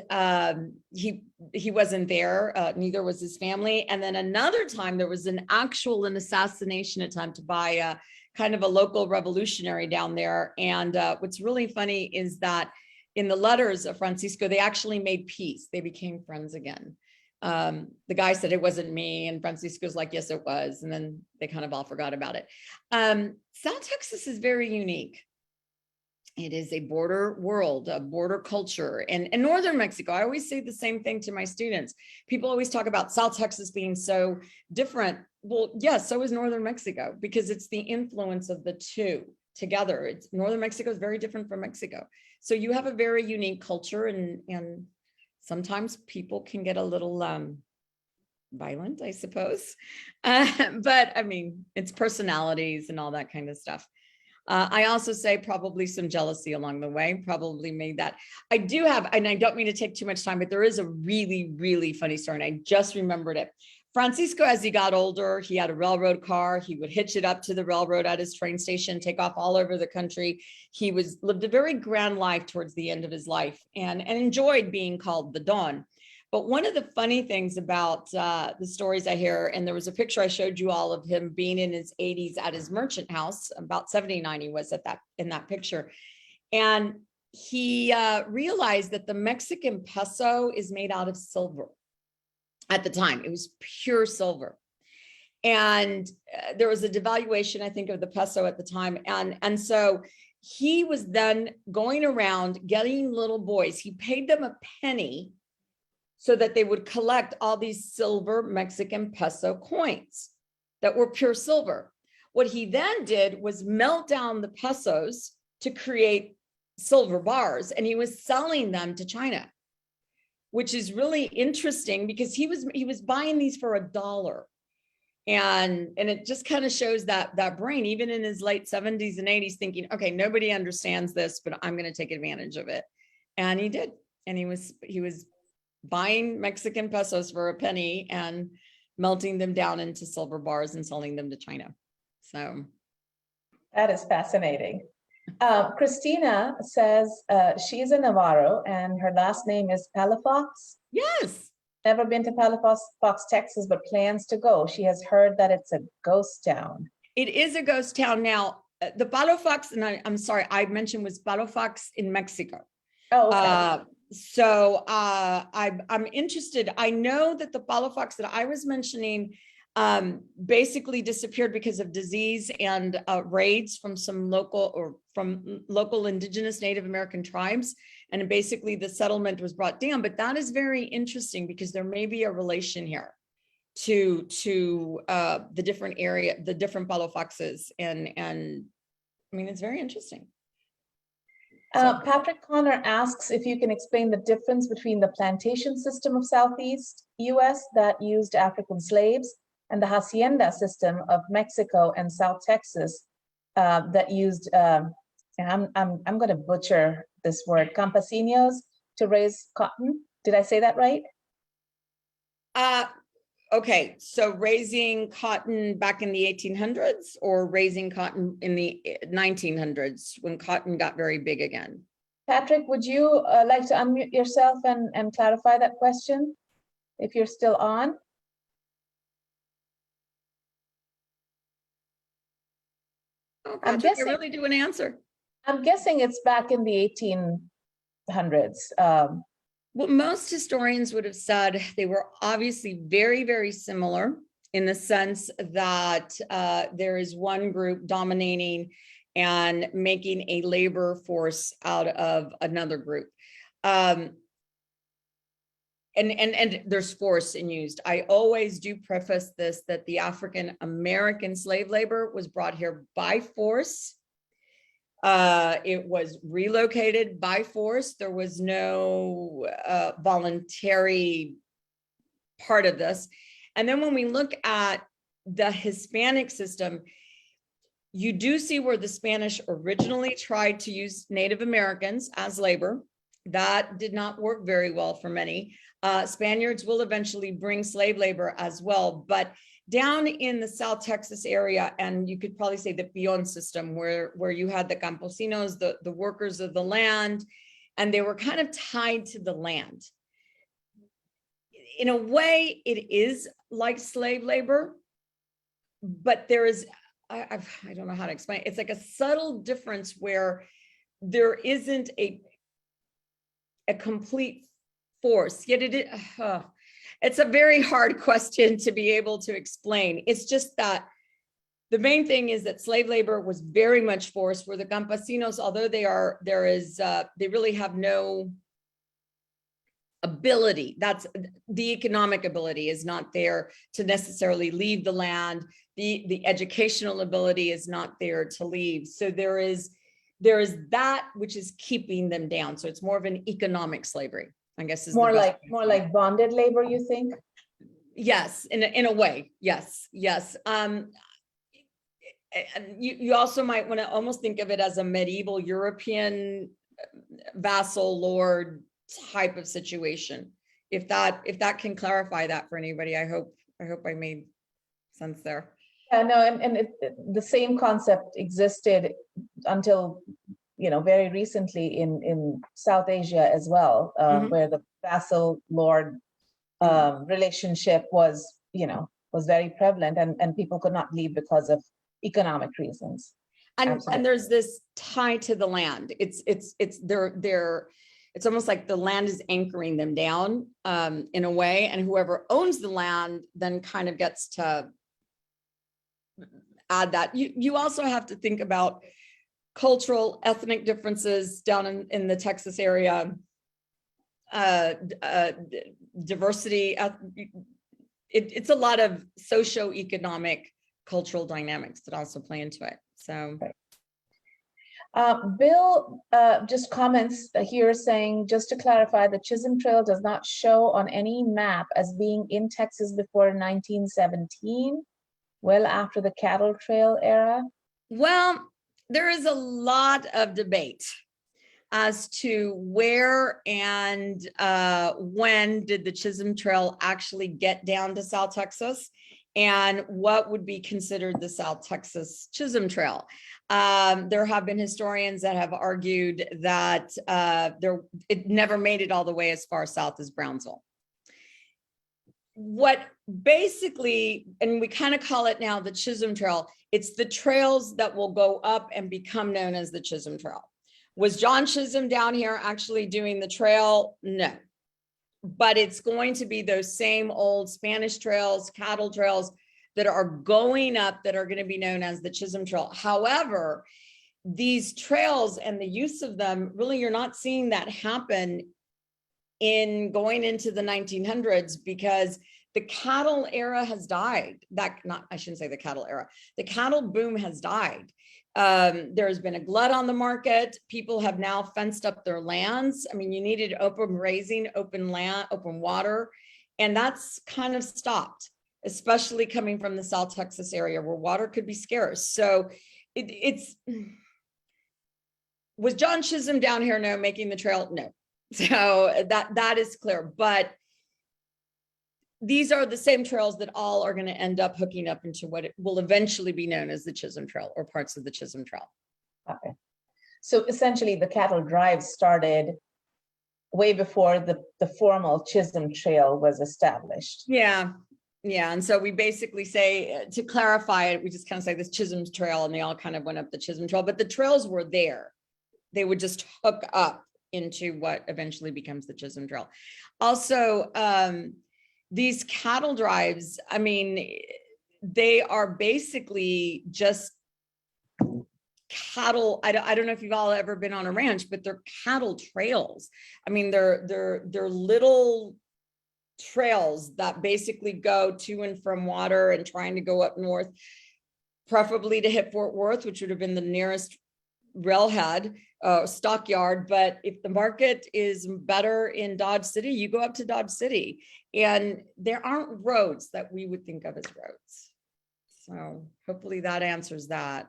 he wasn't there, neither was his family. And then another time there was an assassination attempt by a kind of a local revolutionary down there. And what's really funny is that in the letters of Francisco, they actually made peace. They became friends again. The guy said it wasn't me, and Francisco's like, yes, it was. And then they kind of all forgot about it. South Texas is very unique. It is a border world, a border culture. And Northern Mexico, I always say the same thing to my students. People always talk about South Texas being so different. Well, yes, so is Northern Mexico, because it's the influence of the two together. Northern Mexico is very different from Mexico. So you have a very unique culture, and sometimes people can get a little violent, I suppose. But I mean, it's personalities and all that kind of stuff. I also say probably some jealousy along the way, probably made that. I do have, and I don't mean to take too much time, but there is a really, really funny story, and I just remembered it. Francisco, as he got older, he had a railroad car. He would hitch it up to the railroad at his train station, take off all over the country. He lived a very grand life towards the end of his life, and enjoyed being called the Don. But one of the funny things about the stories I hear, and there was a picture I showed you all of him being in his 80s at his merchant house, about 79 he was in that picture. And he realized that the Mexican peso is made out of silver. At the time, it was pure silver. And there was a devaluation, I think, of the peso at the time. And so he was then going around getting little boys. He paid them a penny so that they would collect all these silver Mexican peso coins that were pure silver. What he then did was melt down the pesos to create silver bars, and he was selling them to China, which is really interesting because he was buying these for $1. And it just kind of shows that brain, even in his late 70s and 80s, thinking, okay, nobody understands this, but I'm going to take advantage of it. And he did. And he was buying Mexican pesos for a penny and melting them down into silver bars and selling them to China. So that is fascinating. Christina says she's a Navarro and her last name is Palafox. Yes. Never been to Palafox, Texas, but plans to go. She has heard that it's a ghost town. It is a ghost town. Now, the Palafox, and I'm sorry, I mentioned was Palafox in Mexico. Oh, okay. So I'm interested. I know that the Palafox that I was mentioning basically disappeared because of disease and raids from local indigenous Native American tribes. And basically the settlement was brought down. But that is very interesting because there may be a relation here to the different area, the different Palafoxes. And I mean, it's very interesting. Patrick Connor asks if you can explain the difference between the plantation system of Southeast US that used African slaves and the hacienda system of Mexico and South Texas that used, and I'm going to butcher this word, campesinos to raise cotton. Did I say that right? Okay, so raising cotton back in the 1800s or raising cotton in the 1900s when cotton got very big again? Patrick, would you like to unmute yourself and clarify that question if you're still on? Oh, Patrick, I really do an answer. I'm guessing it's back in the 1800s. Well, most historians would have said they were obviously very, very similar in the sense that there is one group dominating and making a labor force out of another group. And there's force in used. I always do preface this that the African American slave labor was brought here by force. It was relocated by force. There was no voluntary part of this. And then when we look at the Hispanic system, you do see where the Spanish originally tried to use Native Americans as labor. That did not work very well for many. Spaniards will eventually bring slave labor as well, but down in the South Texas area, and you could probably say the peon system, where you had the campesinos, the workers of the land, and they were kind of tied to the land. In a way, it is like slave labor, but there is, I don't know how to explain it. It's like a subtle difference where there isn't a complete force. Yet it's a very hard question to be able to explain. It's just that the main thing is that slave labor was very much forced, where the campesinos, although they really have no ability. That's the economic ability is not there to necessarily leave the land. The educational ability is not there to leave. So there is that which is keeping them down. So it's more of an economic slavery, I guess, is more like bonded labor, you think? Yes, in a way, yes. You also might want to almost think of it as a medieval European vassal lord type of situation. If that can clarify that for anybody, I hope I made sense there. Yeah, no, and the same concept existed until very recently in South Asia as well, where the vassal lord relationship was very prevalent, and people could not leave because of economic reasons. And there's this tie to the land. It's almost like the land is anchoring them down in a way, and whoever owns the land then kind of gets to add that. You also have to think about cultural, ethnic differences down in the Texas area, diversity. It's a lot of socioeconomic, cultural dynamics that also play into it. So. Right. Bill just comments here saying, just to clarify, the Chisholm Trail does not show on any map as being in Texas before 1917, well after the cattle trail era. Well, there is a lot of debate as to where and when did the Chisholm Trail actually get down to South Texas, and what would be considered the South Texas Chisholm Trail. There have been historians that have argued that it never made it all the way as far south as Brownsville. What basically, and we kind of call it now the Chisholm Trail, it's the trails that will go up and become known as the Chisholm Trail. Was John Chisholm down here actually doing the trail? No. But it's going to be those same old Spanish trails, cattle trails that are going up that are going to be known as the Chisholm Trail. However, these trails and the use of them, really, you're not seeing that happen in going into the 1900s, because the cattle era has died. I shouldn't say the cattle era. The cattle boom has died. There's been a glut on the market. People have now fenced up their lands. I mean, you needed open grazing, open land, open water, and that's kind of stopped, especially coming from the South Texas area where water could be scarce. So was John Chisholm down here? No. Making the trail? No. So that is clear, but these are the same trails that all are going to end up hooking up into what it will eventually be known as the Chisholm Trail, or parts of the Chisholm Trail. Okay. So essentially the cattle drive started way before the formal Chisholm Trail was established. Yeah. And so we basically say, to clarify it, we just kind of say this Chisholm Trail, and they all kind of went up the Chisholm Trail, but the trails were there. They would just hook up into what eventually becomes the Chisholm Trail. Also, these cattle drives, I mean, they are basically just cattle. I don't know if you've all ever been on a ranch, but they're cattle trails. I mean, they're little trails that basically go to and from water and trying to go up north, preferably to hit Fort Worth, which would have been the nearest railhead, stockyard. But if the market is better in Dodge City, you go up to Dodge City, and there aren't roads that we would think of as roads. So hopefully that answers that.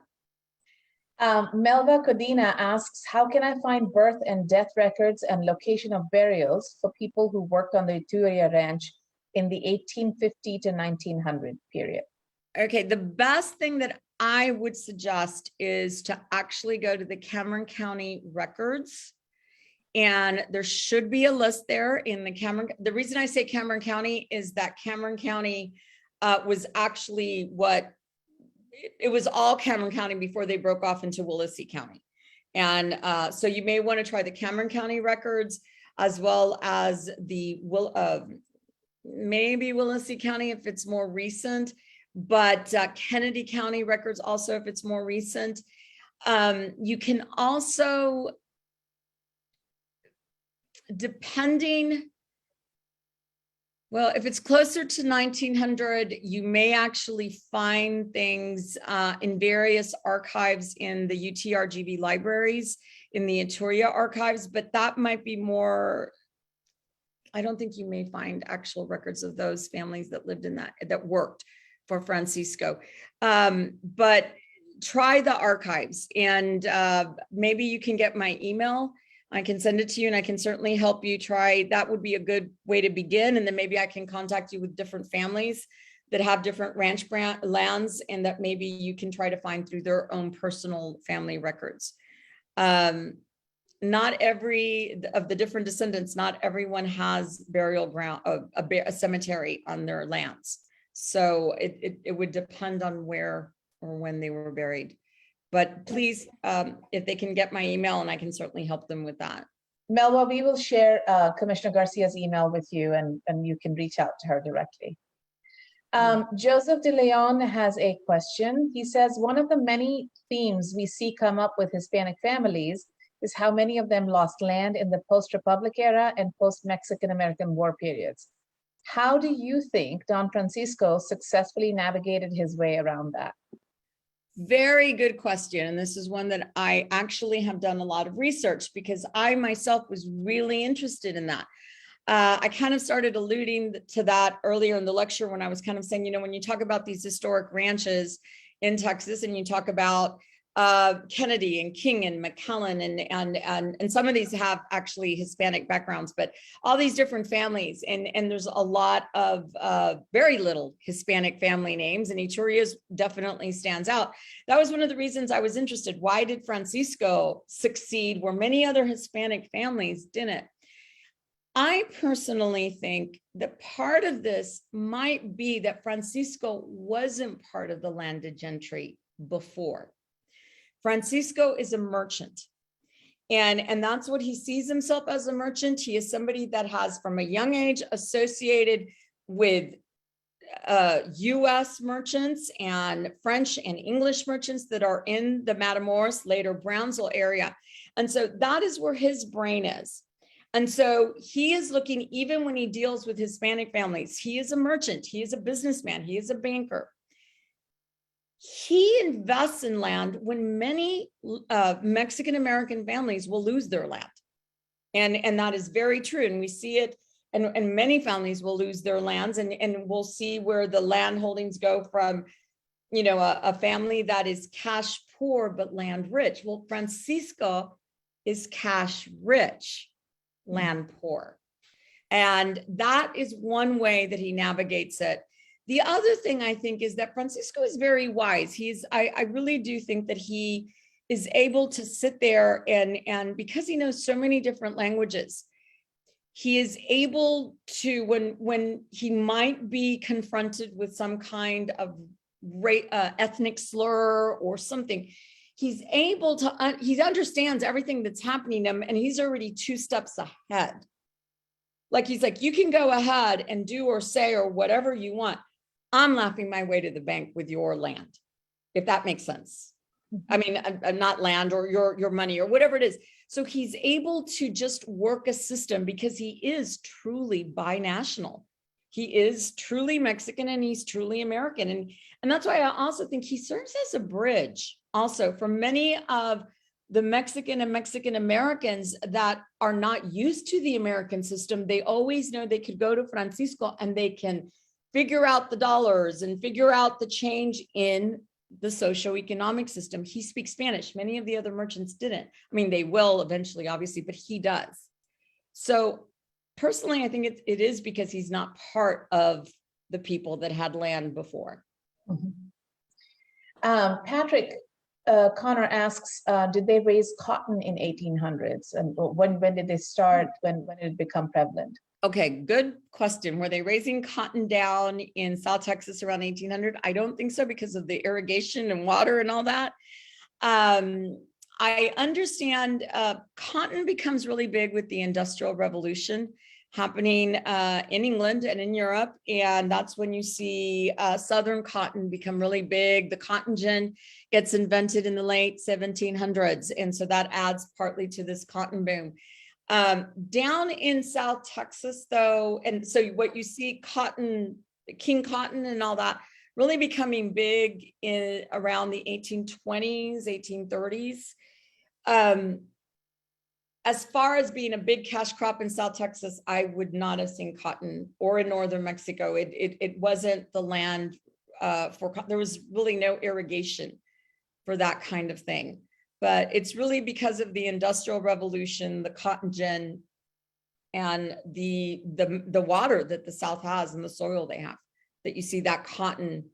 Melva Codina asks, how can I find birth and death records and location of burials for people who worked on the Yturria Ranch in the 1850 to 1900 period? Okay, the best thing that I would suggest is to actually go to the Cameron County records. And there should be a list there in the Cameron. The reason I say Cameron County is that Cameron County was actually it was all Cameron County before they broke off into Willacy County. And so you may want to try the Cameron County records as well as the maybe Willacy County if it's more recent, but Kennedy County records also if it's more recent. You can also, depending, well, if it's closer to 1900, you may actually find things in various archives in the UTRGV libraries, in the Yturria archives, but that might be more, I don't think you may find actual records of those families that lived in that worked for Francisco. But try the archives, and maybe you can get my email. I can send it to you and I can certainly help you try. That would be a good way to begin. And then maybe I can contact you with different families that have different ranch lands and that maybe you can try to find through their own personal family records. Not every of the different descendants, not everyone has burial ground, a cemetery on their lands. So it would depend on where or when they were buried. But please, if they can get my email, and I can certainly help them with that. Melva, we will share Commissioner Garcia's email with you, and you can reach out to her directly. Joseph De Leon has a question. He says, one of the many themes we see come up with Hispanic families is how many of them lost land in the post-Republic era and post-Mexican-American War periods. How do you think Don Francisco successfully navigated his way around that? Very good question. And this is one that I actually have done a lot of research because I myself was really interested in that. I kind of started alluding to that earlier in the lecture when I was kind of saying, you know, when you talk about these historic ranches in Texas and you talk about Kennedy and King and McKellen and some of these have actually Hispanic backgrounds, but all these different families and there's a lot of very little Hispanic family names, and Yturria's definitely stands out. That was one of the reasons I was interested. Why did Francisco succeed where many other Hispanic families didn't? I personally think that part of this might be that Francisco wasn't part of the landed gentry before. Francisco is a merchant, and that's what he sees himself as, a merchant. He is somebody that has from a young age associated with US merchants and French and English merchants that are in the Matamoros, later Brownsville area. And so that is where his brain is. And so he is looking, even when he deals with Hispanic families, he is a merchant, he is a businessman, he is a banker. He invests in land when many Mexican-American families will lose their land. And that is very true. And we see it, and many families will lose their lands, and we'll see where the land holdings go from, you know, a family that is cash poor, but land rich. Well, Francisco is cash rich, land poor. And that is one way that he navigates it. The other thing I think is that Francisco is very wise. I really do think that he is able to sit there and because he knows so many different languages, he is able to, when he might be confronted with some kind of ethnic slur or something, he's able to, he understands everything that's happening to him, and he's already 2 steps ahead. Like he's like, you can go ahead and do or say or whatever you want. I'm laughing my way to the bank with your land, if that makes sense. I mean, not land or your money or whatever it is. So he's able to just work a system because he is truly binational. He is truly Mexican and he's truly American. And that's why I also think he serves as a bridge also for many of the Mexican and Mexican Americans that are not used to the American system. They always know they could go to Francisco and they can figure out the dollars and figure out the change in the socioeconomic system. He speaks Spanish. Many of the other merchants didn't. I mean, they will eventually, obviously, but he does. So personally, I think it is because he's not part of the people that had land before. Patrick Connor asks, did they raise cotton in 1800s? And when did they start? When did it become prevalent? Okay, good question. Were they raising cotton down in South Texas around 1800? I don't think so, because of the irrigation and water and all that. I understand cotton becomes really big with the Industrial Revolution happening in England and in Europe. And that's when you see Southern cotton become really big. The cotton gin gets invented in the late 1700s. And so that adds partly to this cotton boom. Down in South Texas, though, and so what you see, cotton, king cotton and all that, really becoming big in around the 1820s, 1830s. As far as being a big cash crop in South Texas, I would not have seen cotton, or in northern Mexico. It wasn't the land for, there was really no irrigation for that kind of thing. But it's really because of the Industrial Revolution, the cotton gin, and the water that the South has and the soil they have, that you see that cotton,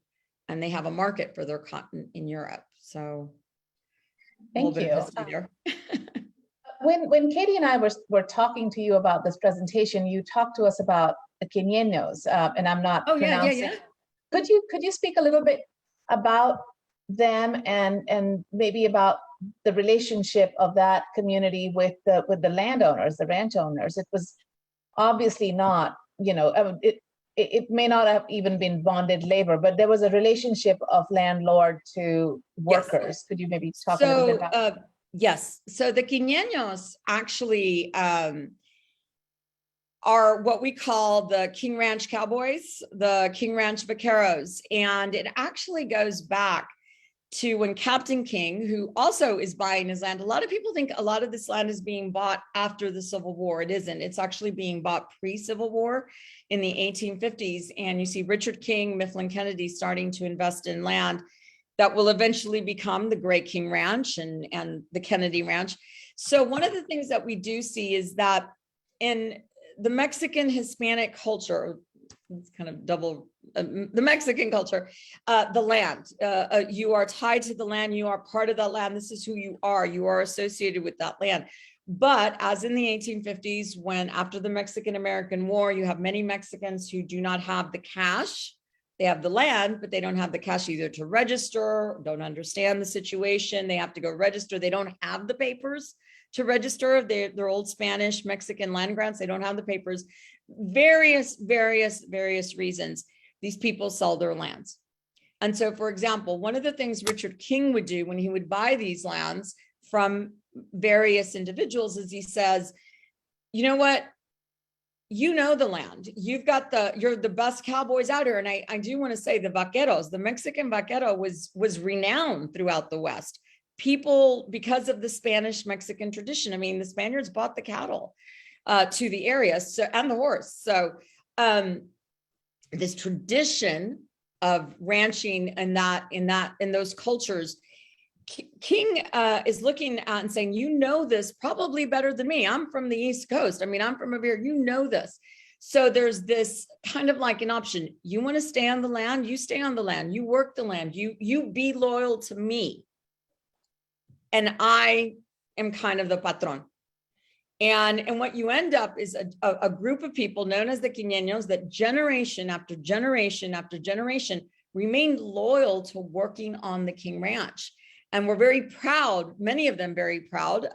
and they have a market for their cotton in Europe. So thank you. When Katie and I were talking to you about this presentation, you talked to us about the queñeños, and I'm not pronouncing. Yeah. Could you speak a little bit about them and maybe about the relationship of that community with the landowners, the ranch owners? It was obviously not, it may not have even been bonded labor, but there was a relationship of landlord to workers. Yes. Could you maybe talk a little bit about that? Yes. So the queñeños actually are what we call the King Ranch Cowboys, the King Ranch Vaqueros. And it actually goes back to when Captain King, who also is buying his land. A lot of people think a lot of this land is being bought after the Civil War. It isn't. It's actually being bought pre-Civil War in the 1850s. And you see Richard King, Mifflin Kennedy starting to invest in land that will eventually become the Great King Ranch and the Kennedy Ranch. So one of the things that we do see is that in the Mexican Hispanic culture, it's kind of double, the Mexican culture, the land, you are tied to the land, you are part of that land, this is who you are associated with that land. But as in the 1850s, when after the Mexican-American War, you have many Mexicans who do not have the cash. They have the land, but they don't have the cash either to register, don't understand the situation. They have to go register. They don't have the papers to register. They're old Spanish, Mexican land grants. They don't have the papers. Various reasons. These people sell their lands. And so, for example, one of the things Richard King would do when he would buy these lands from various individuals is he says, you know what? You know the land. You're the best cowboys out here. And I do want to say the vaqueros, the Mexican vaquero was renowned throughout the West. People, because of the Spanish-Mexican tradition, I mean, the Spaniards bought the cattle to the area, and the horse. So this tradition of ranching in those cultures, King is looking at and saying, you know this probably better than me. I'm from the East Coast. I mean, I'm from over here. You know this. So there's this kind of like an option. You want to stay on the land, you stay on the land. You work the land. You be loyal to me. And I am kind of the patron. And what you end up is a group of people known as the queñeños that generation after generation after generation remained loyal to working on the King Ranch. And we're very proud, many of them very proud,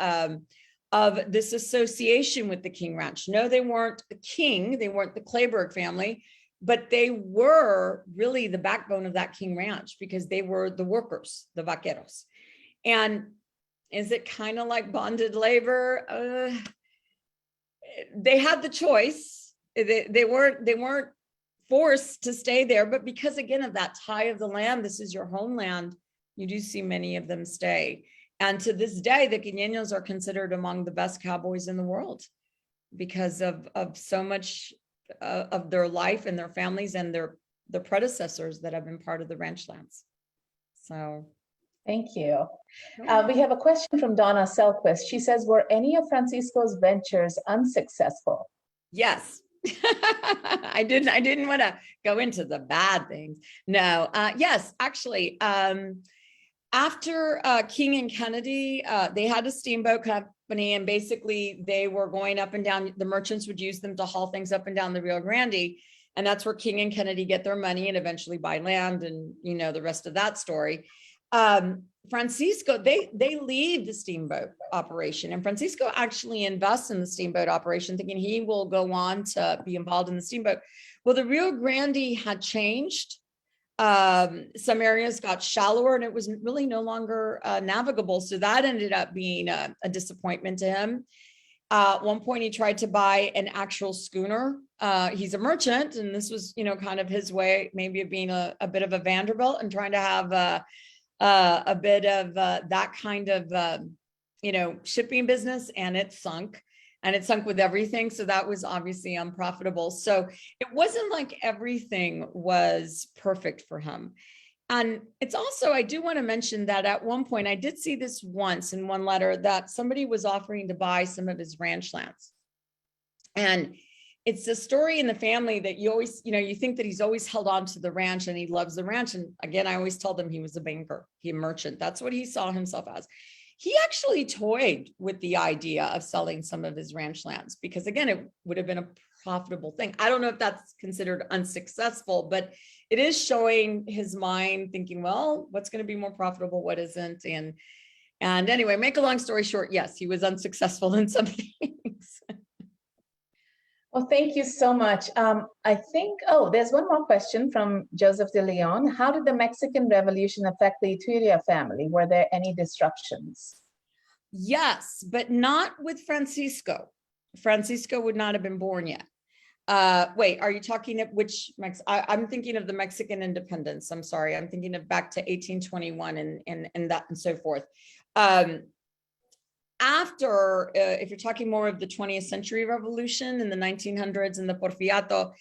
of this association with the King Ranch. No, they weren't the king, they weren't the Clayburgh family, but they were really the backbone of that King Ranch because they were the workers, the vaqueros. And is it kind of like bonded labor? They had the choice. They weren't forced to stay there, but because again of that tie of the land, this is your homeland, you do see many of them stay. And to this day, the queñeños are considered among the best cowboys in the world because of so much of their life and their families and their predecessors that have been part of the ranch lands. So Thank you. We have a question from Donna Selquist. She says, were any of Francisco's ventures unsuccessful? yes. I didn't want to go into the bad things. No, yes, actually, after King and Kennedy, they had a steamboat company, and basically they were going up and down. The merchants would use them to haul things up and down the Rio Grande. And that's where King and Kennedy get their money and eventually buy land, and you know the rest of that story. Francisco, they leave the steamboat operation, and Francisco actually invests in the steamboat operation, thinking he will go on to be involved in the steamboat. Well, the Rio Grande had changed. Some areas got shallower, and it was really no longer navigable. So that ended up being a disappointment to him. At one point, he tried to buy an actual schooner. He's a merchant, and this was, you know, kind of his way, maybe of being a bit of a Vanderbilt and trying to have a bit of that kind of, you know, shipping business, and it sunk. And it sunk with everything. So that was obviously unprofitable. So it wasn't like everything was perfect for him. And it's also, I do want to mention that at one point, I did see this once in one letter, that somebody was offering to buy some of his ranch lands. And it's a story in the family that you always, you know, you think that he's always held on to the ranch and he loves the ranch. And again, I always told them he was a banker, a merchant. That's what he saw himself as. He actually toyed with the idea of selling some of his ranch lands because, again, it would have been a profitable thing. I don't know if that's considered unsuccessful, but it is showing his mind thinking, well, what's going to be more profitable? What isn't? And anyway, make a long story short, yes, he was unsuccessful in some things. Well, thank you so much. I think, there's one more question from Joseph de Leon. How did the Mexican Revolution affect the Yturria family? Were there any disruptions? Yes, but not with Francisco. Francisco would not have been born yet. Wait, are you talking of which I'm thinking of the Mexican independence. I'm sorry. I'm thinking of back to 1821 and that and so forth. After, if you're talking more of the 20th century revolution in the 1900s and the Porfiriato,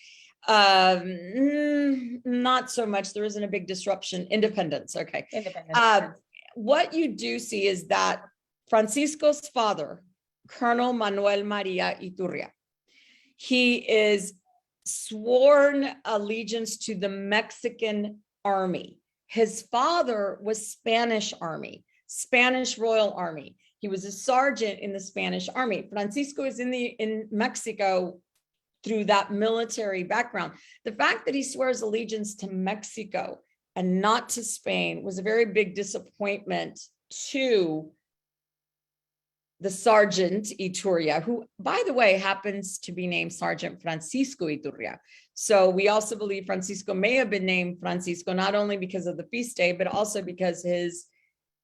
not so much. There isn't a big disruption. Independence. Okay. Independence. What you do see is that Francisco's father, Colonel Manuel Maria Iturria, he is sworn allegiance to the Mexican army. His father was Spanish army, Spanish Royal Army. He was a sergeant in the Spanish army. Francisco is in Mexico through that military background. The fact that he swears allegiance to Mexico and not to Spain was a very big disappointment to the Sergeant Yturria, who, by the way, happens to be named Sergeant Francisco Yturria. So we also believe Francisco may have been named Francisco, not only because of the feast day, but also because his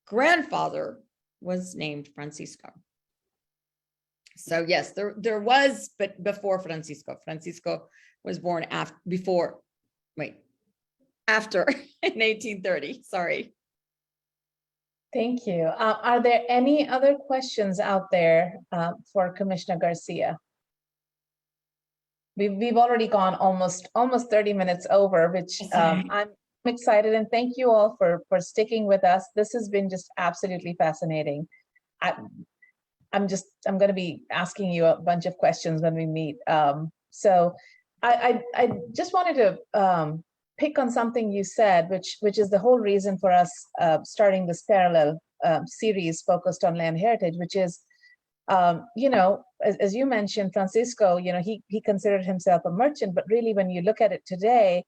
grandfather was named Francisco. So yes, there was, but before Francisco. Francisco was born after in 1830, sorry. Thank you. Are there any other questions out there for Commissioner Garcia? We've already gone almost 30 minutes over, which I'm excited, and thank you all for sticking with us. This has been just absolutely fascinating. I'm going to be asking you a bunch of questions when we meet. So I just wanted to pick on something you said, which is the whole reason for us starting this parallel series focused on land heritage, which is, you know, as you mentioned, Francisco, you know, he considered himself a merchant, but really when you look at it today,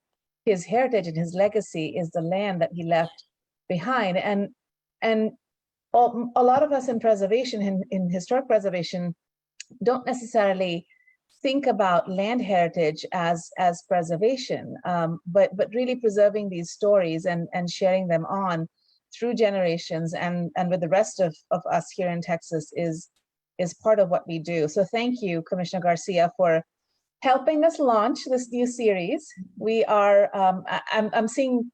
his heritage and his legacy is the land that he left behind. And a lot of us in preservation, in historic preservation, don't necessarily think about land heritage as preservation, but really preserving these stories and sharing them on through generations and with the rest of us here in Texas is part of what we do. So thank you, Commissioner Garcia, for helping us launch this new series. We are, I'm seeing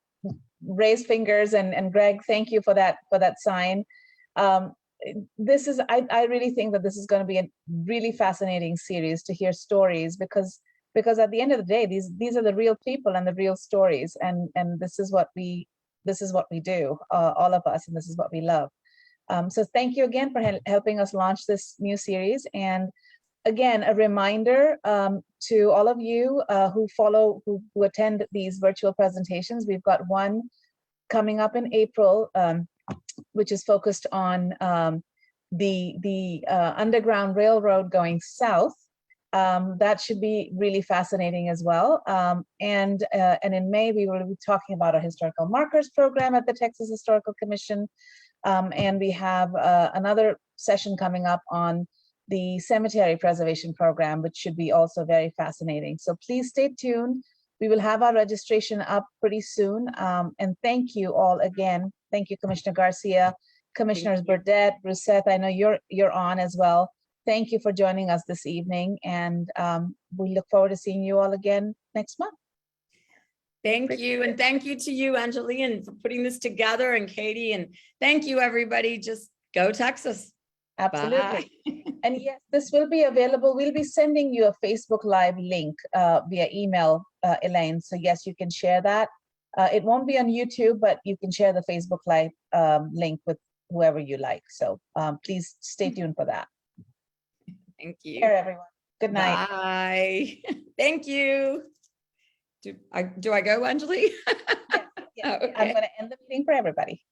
raised fingers, and Greg, thank you for that sign. This is, I really think that this is going to be a really fascinating series to hear stories, because at the end of the day, these are the real people and the real stories, and this is what we this is what we do, all of us, and this is what we love. So thank you again for helping us launch this new series. And again, a reminder to all of you who attend these virtual presentations. We've got one coming up in April, which is focused on the Underground Railroad going south. That should be really fascinating as well. And in May, we will be talking about our historical markers program at the Texas Historical Commission. And we have another session coming up on the cemetery preservation program, which should be also very fascinating. So please stay tuned. We will have our registration up pretty soon. And thank you all again. Thank you, Commissioner Garcia, Commissioners Burdette, Rousset. I know you're on as well. Thank you for joining us this evening. And we look forward to seeing you all again next month. Thank you. And thank you to you, Angeline, and for putting this together, and Katie. And thank you, everybody. Just go Texas. Absolutely. Bye. And yes, this will be available. We'll be sending you a Facebook Live link via email, Elaine. So yes, you can share that. It won't be on YouTube, but you can share the Facebook Live link with whoever you like. So please stay tuned for that. Thank you. Take care, everyone. Good night. Bye. Thank you. Do I go, Anjali? Yes, Oh, okay. I'm going to end the meeting for everybody.